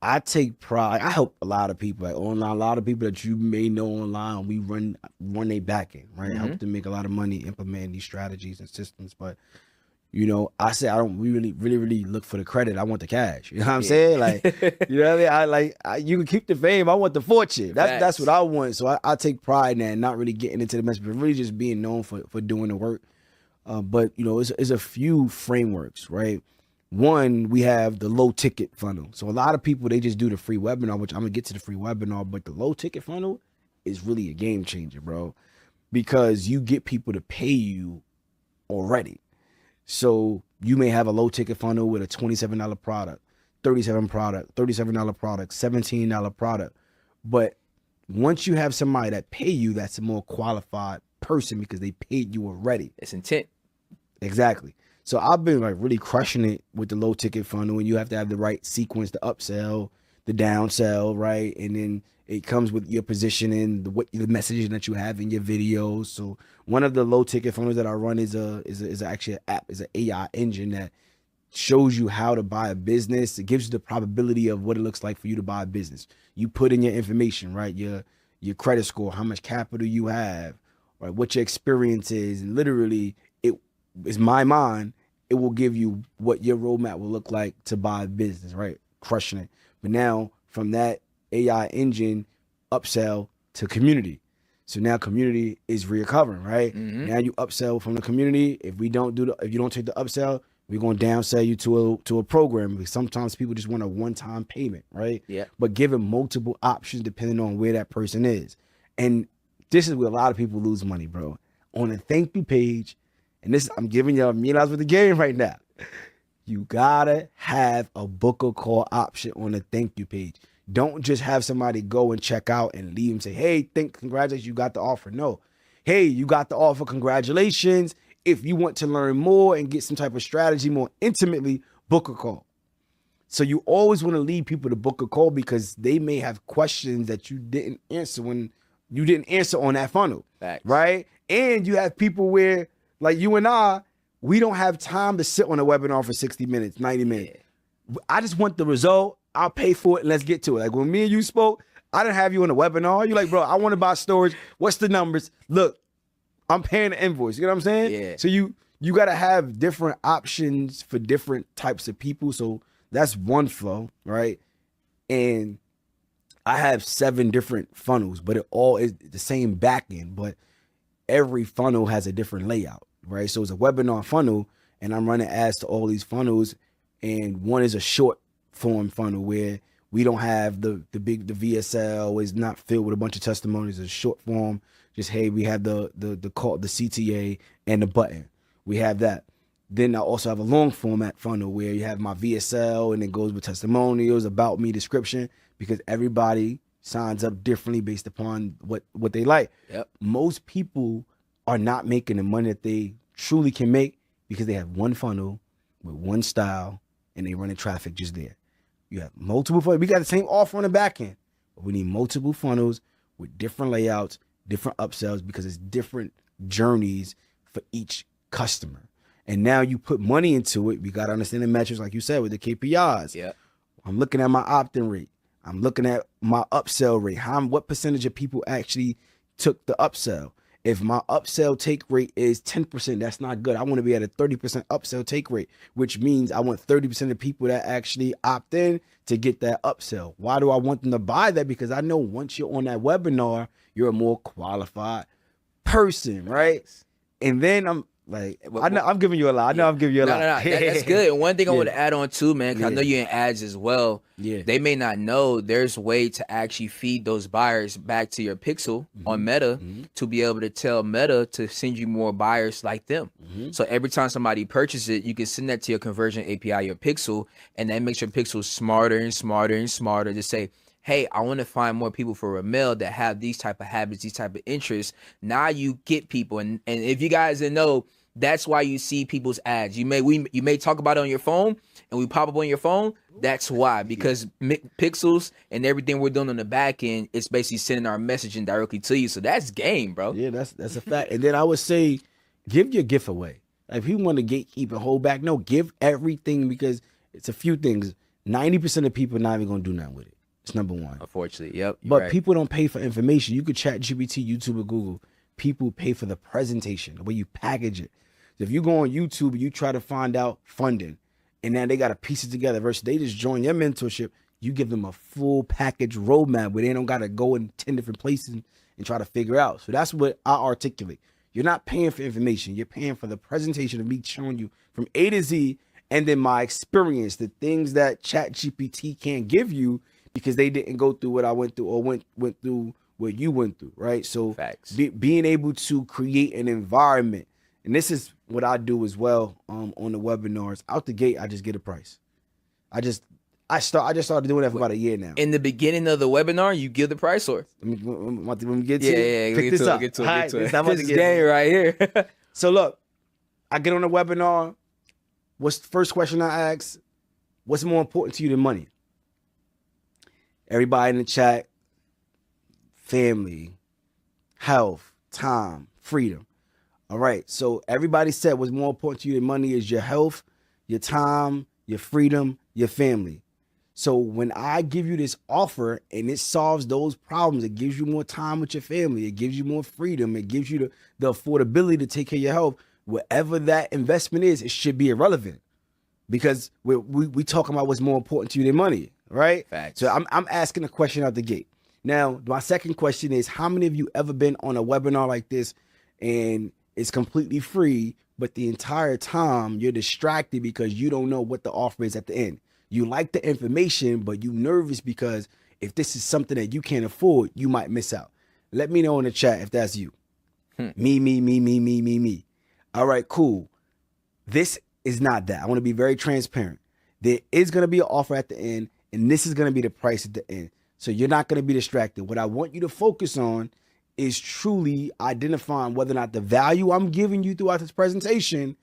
I take pride. I help a lot of people like online, a lot of people that you may know online. We run their back end, right? Help them make a lot of money implementing these strategies and systems. But, I say I don't really look for the credit. I want the cash. You know what I'm saying? Like, you know what I mean? You can keep the fame. I want the fortune. That's what I want. So I take pride in that and not really getting into the mess, but really just being known for doing the work. But, it's a few frameworks, right? One, we have the low ticket funnel. So a lot of people, they just do the free webinar, which I'm gonna get to the free webinar, but the low ticket funnel is really a game changer, bro, because you get people to pay you already. So you may have a low ticket funnel with a $27 product, $37 product, $17 product. But once you have somebody that pay you, that's a more qualified person because they paid you already. It's intent. Exactly. So I've been like really crushing it with the low ticket funnel, and you have to have the right sequence to upsell, the downsell, right? And then it comes with your positioning, the messaging that you have in your videos. So one of the low ticket funnels that I run is actually an app, is an AI engine that shows you how to buy a business. It gives you the probability of what it looks like for you to buy a business. You put in your information, right? Your credit score, how much capital you have, right? What your experience is, and literally, it is my mind. It will give you what your roadmap will look like to buy a business, right? Crushing it. But now from that AI engine, upsell to community. So now community is recovering, right? Now you upsell from the community. If you don't take the upsell, we're gonna downsell you to a program, because sometimes people just want a one-time payment, right? Yeah. But give them multiple options depending on where that person is. And this is where a lot of people lose money, bro. On a thank you page, and this, I'm giving y'all $1,000,000 with the game right now. You gotta have a book a call option on the thank you page. Don't just have somebody go and check out and leave and say, hey, congratulations, you got the offer. No. Hey, you got the offer, congratulations. If you want to learn more and get some type of strategy more intimately, book a call. So you always want to lead people to book a call, because they may have questions that you didn't answer when you didn't answer on that funnel. Facts. Right? And you have people where, like you and I, we don't have time to sit on a webinar for 60 minutes, 90 minutes. Yeah. I just want the result. I'll pay for it and let's get to it. Like when me and you spoke, I didn't have you on a webinar. You're like, bro, I want to buy storage. What's the numbers? Look, I'm paying the invoice. You know what I'm saying? Yeah. So you got to have different options for different types of people. So that's one flow, right? And I have 7 different funnels, but it all is the same back end, but every funnel has a different layout, right? So it's a webinar funnel, and I'm running ads to all these funnels, and one is a short form funnel where we don't have the VSL is not filled with a bunch of testimonies. It's a short form. Just, hey, we have the call, the CTA, and the button. We have that. Then I also have a long format funnel where you have my VSL and it goes with testimonials, about me, description, because everybody signs up differently based upon what they like. Yep. Most people are not making the money that they truly can make because they have one funnel with one style and they running traffic just there. You have multiple funnels. We got the same offer on the back end, but we need multiple funnels with different layouts, different upsells, because it's different journeys for each customer. And now you put money into it. We got to understand the metrics, like you said, with the KPIs. Yeah. I'm looking at my opt-in rate. I'm looking at my upsell rate. What percentage of people actually took the upsell? If my upsell take rate is 10%, that's not good. I want to be at a 30% upsell take rate, which means I want 30% of people that actually opt in to get that upsell. Why do I want them to buy that? Because I know once you're on that webinar, you're a more qualified person, right? And then I'm like, I'm giving you a lot. I know I'm giving you a lot. No. That's good. And one thing I want to add on too, man, because I know you're in ads as well. Yeah. They may not know there's a way to actually feed those buyers back to your pixel on Meta to be able to tell Meta to send you more buyers like them. So every time somebody purchases it, you can send that to your conversion API, your pixel, and that makes your pixel smarter and smarter and smarter to say, hey, I want to find more people for Ramel that have these type of habits, these type of interests. Now you get people. And if you guys didn't know, that's why you see people's ads. You may talk about it on your phone and we pop up on your phone. That's why, because pixels and everything we're doing on the back end, it's basically sending our messaging directly to you. So that's game, bro. Yeah, that's a fact. And then I would say, give your gift away. Like if you want to gatekeep and hold back, no, give everything, because it's a few things. 90% of people are not even going to do nothing with it. It's number one. Unfortunately, yep. But people don't pay for information. You could chat GPT, YouTube, or Google. People pay for the presentation, the way you package it. So if you go on YouTube and you try to find out funding, and then they got to piece it together versus they just join your mentorship, you give them a full package roadmap where they don't got to go in 10 different places and try to figure out. So that's what I articulate. You're not paying for information. You're paying for the presentation of me showing you from A to Z, and then my experience, the things that Chat GPT can't give you because they didn't go through what I went through or went through what you went through, right? So being able to create an environment, and this is what I do as well on the webinars. Out the gate, I just get a price. I just started doing that for about a year now. In the beginning of the webinar, you give the price, or let me get to it. Pick this up. Get to it. This is game right here. So look, I get on the webinar. What's the first question I ask? What's more important to you than money? Everybody in the chat, family, health, time, freedom. All right. So everybody said what's more important to you than money is your health, your time, your freedom, your family. So when I give you this offer and it solves those problems, it gives you more time with your family, it gives you more freedom, it gives you the affordability to take care of your health, whatever that investment is, it should be irrelevant because we talking about what's more important to you than money, right? Facts. So I'm asking a question out the gate. Now, my second question is, how many of you ever been on a webinar like this and it's completely free, but the entire time you're distracted because you don't know what the offer is at the end? You like the information, but you nervous because if this is something that you can't afford, you might miss out. Let me know in the chat if that's you. Me. All right, cool. This is not that. I want to be very transparent. There is going to be an offer at the end, and this is going to be the price at the end. So you're not going to be distracted. What I want you to focus on is truly identifying whether or not the value I'm giving you throughout this presentation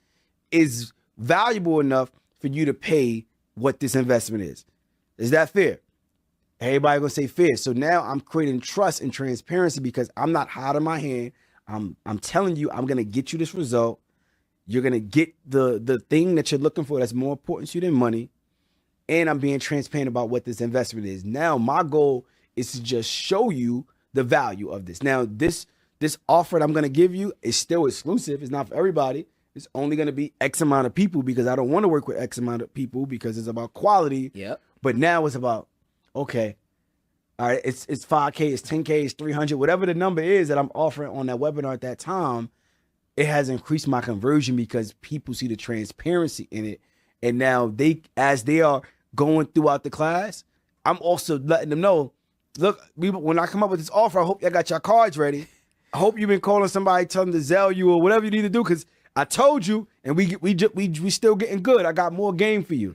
is valuable enough for you to pay what this investment is. Is that fair? Everybody gonna say fair. So now I'm creating trust and transparency because I'm not hiding my hand. I'm telling you, I'm gonna get you this result. You're gonna get the thing that you're looking for that's more important to you than money. And I'm being transparent about what this investment is. Now, my goal is to just show you the value of this. Now, this offer that I'm gonna give you is still exclusive. It's not for everybody. It's only going to be X amount of people because I don't want to work with X amount of people because it's about quality. Yep. But now it's about, okay, all right, it's 5K, it's 10K, it's 300, whatever the number is that I'm offering on that webinar at that time, it has increased my conversion because people see the transparency in it. And now as they are going throughout the class, I'm also letting them know, look, when I come up with this offer, I hope y'all got your cards ready. I hope you've been calling somebody, telling them to Zelle you or whatever you need to do because I told you, and we still getting good. I got more game for you.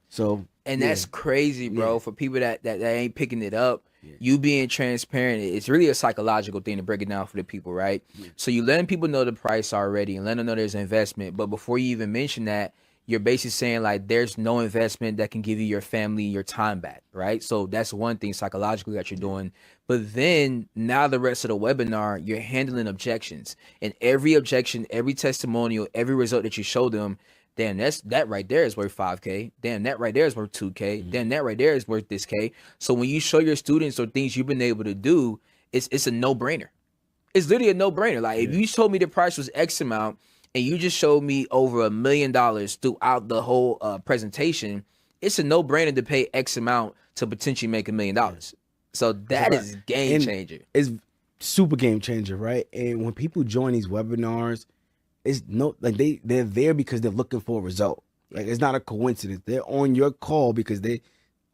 So, and that's crazy, bro. For people that ain't picking it up, you being transparent, it's really a psychological thing to break it down for the people, right? So you letting people know the price already and letting them know there's an investment. But before you even mention that, you're basically saying like there's no investment that can give you your family your time back, right? So that's one thing psychologically that you're doing. But then now the rest of the webinar, you're handling objections, and every objection, every testimonial, every result that you show them, damn, that right there is worth 5K. Damn, that right there is worth 2K. Damn, that right there is worth this K. So when you show your students or things you've been able to do, it's a no-brainer. It's literally a no-brainer. Like if you told me the price was X amount and you just showed me over $1 million throughout the whole presentation, it's a no-brainer to pay X amount to potentially make $1 million. So that is game changer. It's super game changer, right? And when people join these webinars, it's they're there because they're looking for a result. Like it's not a coincidence. They're on your call because they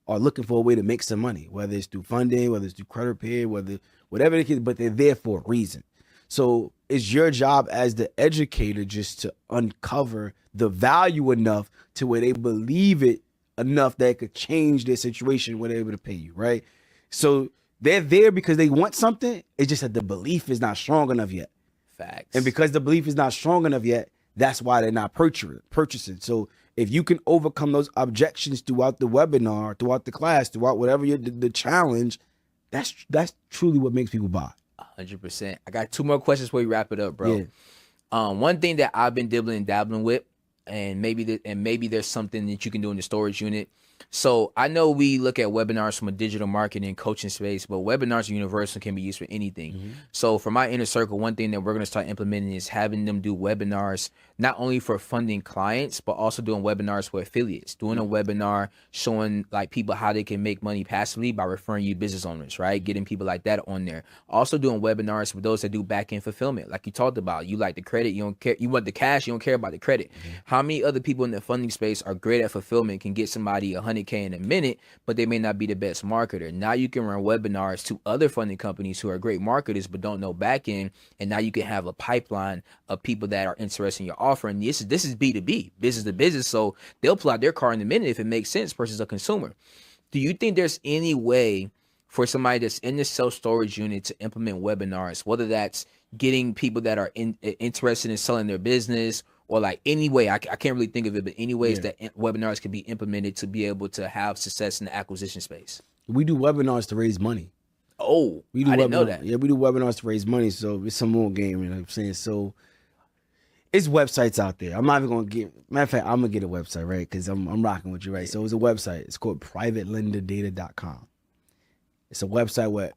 are looking for a way to make some money, whether it's through funding, whether it's through credit repair, whatever it is, but they're there for a reason. So it's your job as the educator just to uncover the value enough to where they believe it enough that it could change their situation where they're able to pay you, right? So they're there because they want something. It's just that the belief is not strong enough yet. Facts. And because the belief is not strong enough yet, that's why they're not purchasing. So if you can overcome those objections throughout the webinar, throughout the class, throughout whatever the challenge, that's truly what makes people buy. 100%. I got 2 more questions before we wrap it up, bro. Yeah. One thing that I've been dabbling with, and maybe there's something that you can do in the storage unit. So I know we look at webinars from a digital marketing and coaching space, but webinars are universal, can be used for anything. So for my inner circle, one thing that we're going to start implementing is having them do webinars, not only for funding clients, but also doing webinars for affiliates, doing a webinar showing like people how they can make money passively by referring you business owners, right? Getting people like that on there. Also doing webinars for those that do back-end fulfillment. Like you talked about, you like the credit, you don't care, you want the cash, you don't care about the credit. How many other people in the funding space are great at fulfillment, can get somebody 100K in a minute, but they may not be the best marketer? Now you can run webinars to other funding companies who are great marketers but don't know back end, and now you can have a pipeline of people that are interested in your offer. And this is B2B, business to business, so they'll pull out their car in a minute if it makes sense versus a consumer. Do you think there's any way for somebody that's in the self-storage unit to implement webinars, whether that's getting people that are interested in selling their business, or like any way, I can't really think of it, but any ways that webinars can be implemented to be able to have success in the acquisition space? We do webinars to raise money. Oh, We do I didn't know webinars. that. Yeah, we do webinars to raise money. So it's some more game, you know what I'm saying? So it's websites out there. I'm not even gonna get. Matter of fact, I'm gonna get a website, right? Because I'm rocking with you, right? So it's a website. It's called privatelenderdata.com. It's a website where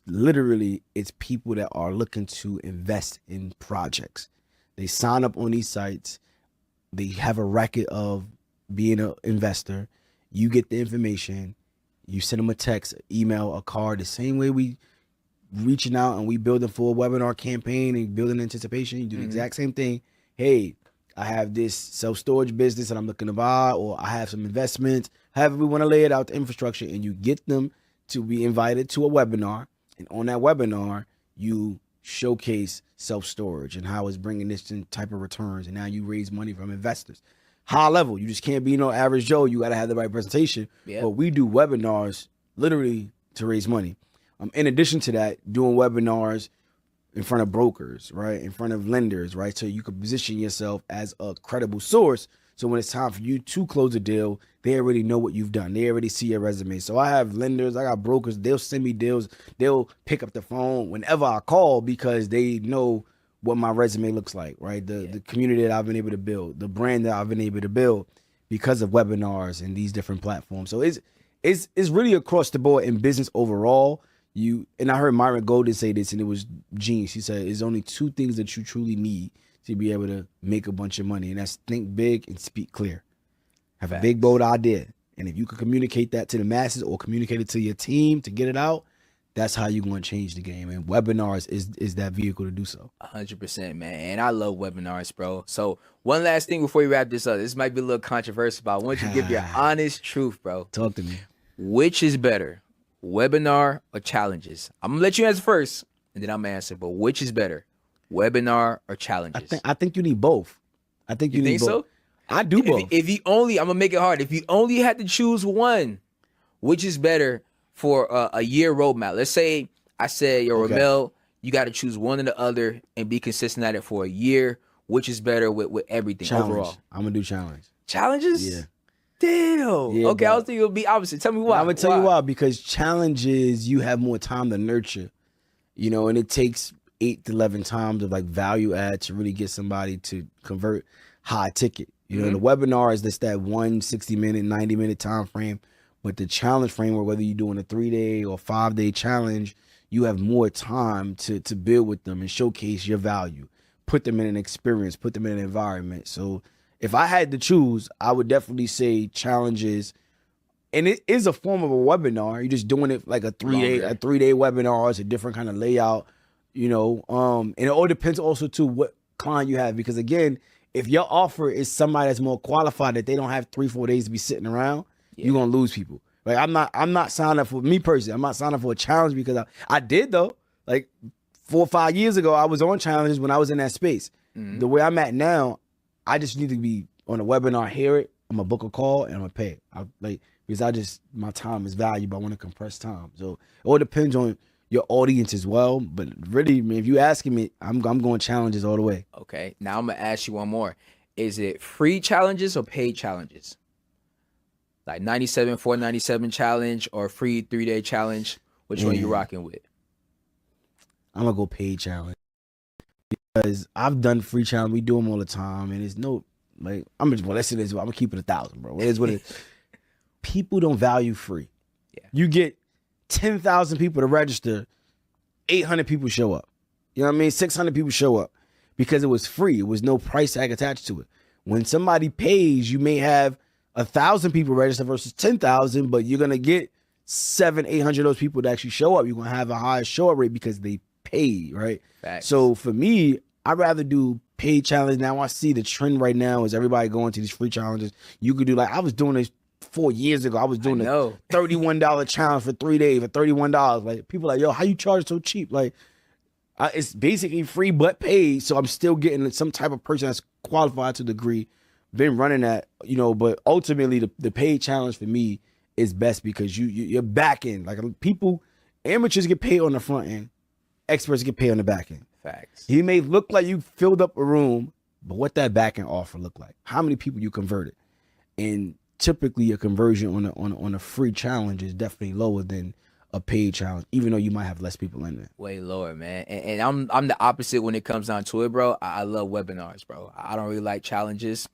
literally it's people that are looking to invest in projects. They sign up on these sites. They have a record of being an investor. You get the information. You send them a text, email, a card, the same way we reaching out and we building for a webinar campaign and building anticipation. You do the exact same thing. Hey, I have this self-storage business that I'm looking to buy, or I have some investments. However we want to lay it out, the infrastructure, and you get them to be invited to a webinar. And on that webinar, you showcase self-storage and how it's bringing this type of returns. And now you raise money from investors. High level, you just can't be no average Joe. You got to have the right presentation. Yep. But we do webinars literally to raise money. In addition to that, doing webinars in front of brokers, right? In front of lenders, right? So you can position yourself as a credible source. So when it's time for you to close a deal, they already know what you've done. They already see your resume. So I have lenders, I got brokers, they'll send me deals. They'll pick up the phone whenever I call because they know what my resume looks like, right? The community that I've been able to build, the brand that I've been able to build because of webinars and these different platforms. So it's really across the board in business overall. And I heard Myron Golden say this, and it was genius. He said, "There's only two things that you truly need to be able to make a bunch of money, and that's think big and speak clear. Have a big, bold idea, and if you can communicate that to the masses or communicate it to your team to get it out, that's how you're going to change the game. And webinars is that vehicle to do so." 100%, man. And I love webinars, bro. So one last thing before we wrap this up. This might be a little controversial, but I want you to give your honest truth, bro. Talk to me. Which is better, webinar or challenges? I'm gonna let you answer first, and then I'm gonna answer. But which is better, webinar or challenges? I think you need both. I think you need both. So? I do both. If you only, I'm gonna make it hard. If you only had to choose one, which is better for a year roadmap? Let's say I said, yo, Ramel, you got to choose one or the other and be consistent at it for a year. Which is better with everything Challenge. overall? I'm gonna do challenge. Challenges? Yeah. Damn. Yeah, okay, bro. I was thinking it would be opposite. Tell me why. I'm gonna tell you why. Because challenges, you have more time to nurture, and it takes 8 to 11 times of like value add to really get somebody to convert high ticket. The webinar is just that 60-minute, 90-minute time frame. But the challenge framework, whether you're doing a 3-day or 5-day challenge, you have more time to build with them and showcase your value, put them in an experience, put them in an environment. So if I had to choose, I would definitely say challenges. And it is a form of a webinar. You're just doing it like a 3-day webinar. It's a different kind of layout, and it all depends also to what client you have. Because again, if your offer is somebody that's more qualified, that they don't have 3-4 days to be sitting around, you're gonna lose people. Like I'm not signing up for me personally. I'm not signing up for a challenge because I did though. Like 4 or 5 years ago, I was on challenges when I was in that space. The way I'm at now, I just need to be on a webinar, hear it. I'm gonna book a call and I'm gonna pay it. Because my time is valuable. I want to compress time. So it all depends on your audience as well. But really, man, if you asking me, I'm going challenges all the way. Okay. Now I'm gonna ask you one more. Is it free challenges or paid challenges? Like 97 497 challenge or free 3-day challenge? Which one you rocking with? I'm gonna go paid challenge because I've done free challenge. We do them all the time, and it's let's say this. I'm gonna keep it 1,000, bro. It is what it is. People don't value free. Yeah. You get 10,000 people to register, 800 people show up. You know what I mean? 600 people show up because it was free. It was no price tag attached to it. When somebody pays, you may have 1,000 people register versus 10,000, but you're gonna get 700-800 of those people to actually show up. You're gonna have a higher show up rate because they pay, right? Facts. So for me, I'd rather do paid challenge. Now I see the trend right now is everybody going to these free challenges. You could do I was doing this 4 years ago. I was doing a $31 challenge for 3 days for $31. Like people like, yo, how you charge so cheap? Like it's basically free but paid. So I'm still getting some type of person that's qualified to the degree. Been running that, but ultimately the paid challenge for me is best because you're back end. Like amateurs get paid on the front end, experts get paid on the back end. Facts. You may look like you filled up a room, but what that back end offer look like? How many people you converted? And typically a conversion on a free challenge is definitely lower than a paid challenge, even though you might have less people in there. Way lower, man. And I'm the opposite when it comes down to it, bro. I love webinars, bro. I don't really like challenges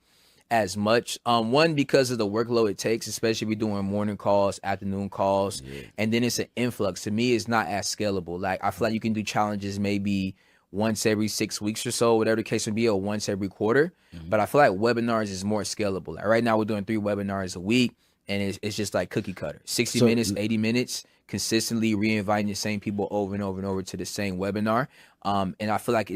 as much. One, because of the workload it takes, especially if you're doing morning calls, afternoon calls, and then it's an influx. To me, it's not as scalable. Like, I feel like you can do challenges maybe once every 6 weeks or so, whatever the case may be, or once every quarter. But I feel like webinars is more scalable. Like right now, we're doing 3 webinars a week, and it's just like cookie cutter, 60 minutes, 80 minutes, consistently reinviting the same people over and over and over to the same webinar. And I feel like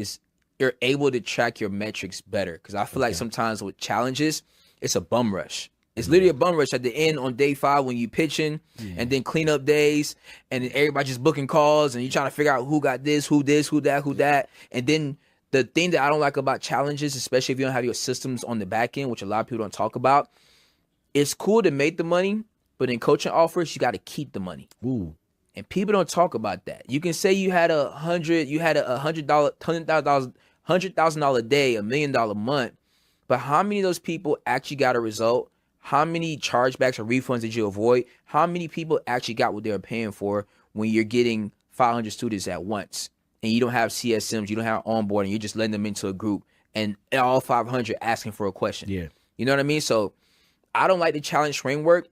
you're able to track your metrics better, because I feel like sometimes with challenges, it's a bum rush. It's literally a bum rush at the end on day 5 when you pitching, and then cleanup days, and then everybody just booking calls, and you're trying to figure out who got this, who that. And then the thing that I don't like about challenges, especially if you don't have your systems on the back end, which a lot of people don't talk about, it's cool to make the money, but in coaching offers, you got to keep the money. Ooh. And people don't talk about that. You can say you had $100,000 $100,000 day, $1 million month, but how many of those people actually got a result? How many chargebacks or refunds did you avoid? How many people actually got what they were paying for when you're getting 500 students at once, and you don't have CSMs, you don't have onboarding, you're just letting them into a group, and all 500 asking for a question? Yeah. You know what I mean? So I don't like the challenge framework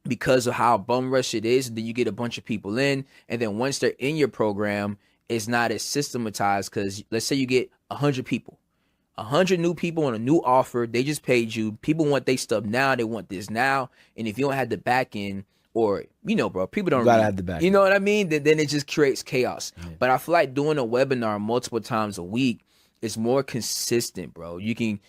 because of how bum rush it is. Then you get a bunch of people in, and then once they're in your program, it's not as systematized, because let's say you get 100 people. 100 new people on a new offer. They just paid you. People want their stuff now. They want this now. And if you don't have the back end, or, bro, people don't gotta have the back end. You know what I mean? Then it just creates chaos. Yeah. But I feel like doing a webinar multiple times a week is more consistent, bro. You can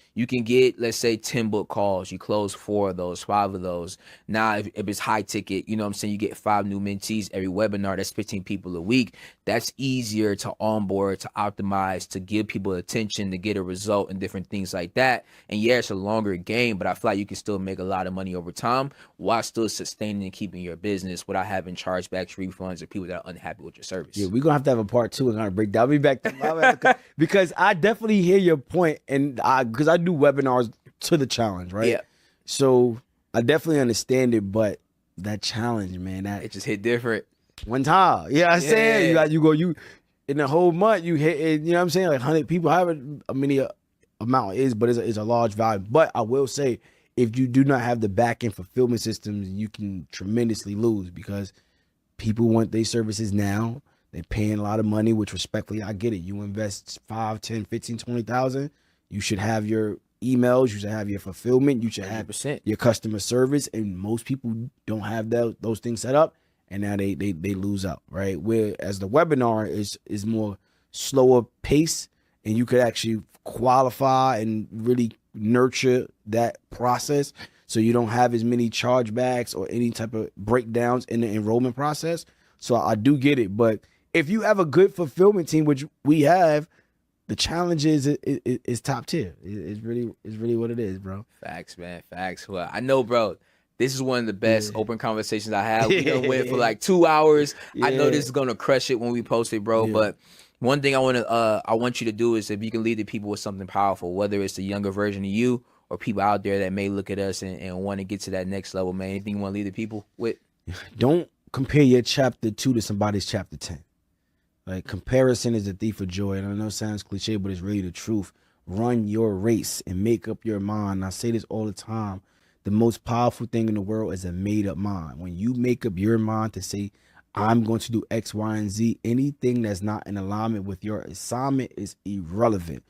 get, let's say, 10 book calls. You close 4 of those, 5 of those. Now, if it's high ticket, you know what I'm saying, you get 5 new mentees every webinar. That's 15 people a week. That's easier to onboard, to optimize, to give people attention, to get a result, and different things like that. And yeah, it's a longer game, but I feel like you can still make a lot of money over time while still sustaining and keeping your business without having chargebacks, refunds, or people that are unhappy with your service. Yeah, we're going to have a part 2 and kind of break down. I'll be back to because I definitely hear your point, and because I do webinars to the challenge, right? Yeah. So I definitely understand it, but that challenge, man, it just hit different. One time, I'm saying you in the whole month you hit it, you know what I'm saying, like 100 people, however many amount is, but it's a large volume. But I will say, if you do not have the back end fulfillment systems, you can tremendously lose, because people want their services now. They're paying a lot of money, which respectfully, I get it. You invest 5, 10, 15, 20,000. You should have your emails. You should have your fulfillment. You should have 100%. Your customer service. And most people don't have those things set up. And now they lose out, right? Whereas the webinar is more slower pace, and you could actually qualify and really nurture that process, so you don't have as many chargebacks or any type of breakdowns in the enrollment process. So I do get it, but if you have a good fulfillment team, which we have, the challenge is top tier. It's really what it is, bro. Facts, man. Facts. Well, I know, bro. This is one of the best open conversations I have. We done went for like 2 hours. I know this is gonna crush it when we post it, bro. But one thing I want you to do is, if you can lead the people with something powerful, whether it's the younger version of you or people out there that may look at us and want to get to that next level, man. Anything you want to lead the people with? Don't compare your chapter 2 to somebody's chapter 10. Like, comparison is the thief of joy. And I know it sounds cliche, but it's really the truth. Run your race and make up your mind. I say this all the time. The most powerful thing in the world is a made-up mind. When you make up your mind to say, I'm going to do X, Y, and Z, anything that's not in alignment with your assignment is irrelevant.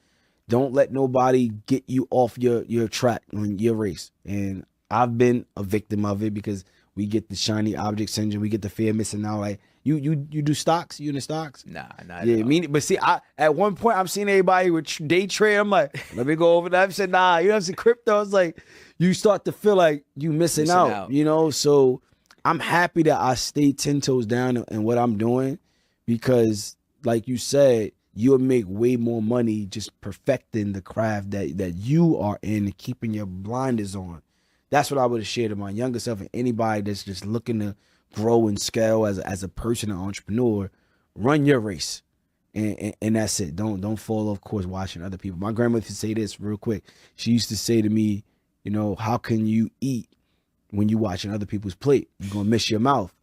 Don't let nobody get you off your track on your race. And I've been a victim of it, because we get the shiny object syndrome. We get the fear of missing out. Like, you do stocks? You in the stocks? Nah, not at all. But see, at one point I'm seeing everybody with day trade. I'm like, let me go over that. I said, nah, you know what I'm saying? Crypto, it's like, you start to feel like you missing out, you know? So I'm happy that I stay 10 toes down in what I'm doing, because like you said, you'll make way more money just perfecting the craft that you are in and keeping your blinders on. That's what I would have shared to my younger self, and anybody that's just looking to grow and scale as a person, an entrepreneur. Run your race, and that's it. Don't fall off course watching other people. My grandmother used to say this real quick. She used to say to me, how can you eat when you watching other people's plate. You're gonna miss your mouth.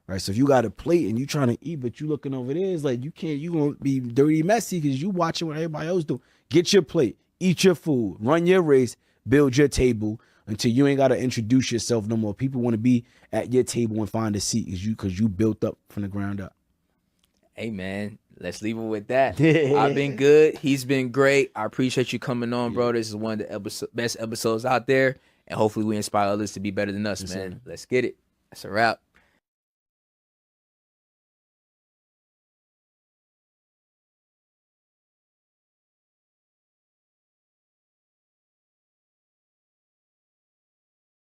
Right. So if you got a plate and you trying to eat, but you looking over there, it's like you gonna be dirty messy because you watching what everybody else do. Get your plate, eat your food, run your race, build your table until you ain't gotta introduce yourself no more. People want to be at your table and find a seat because you built up from the ground up. Hey man, let's leave it with that. I've been good. He's been great. I appreciate you coming on, bro. This is one of the best episodes out there, and hopefully we inspire others to be better than us, man. Let's get it. That's a wrap.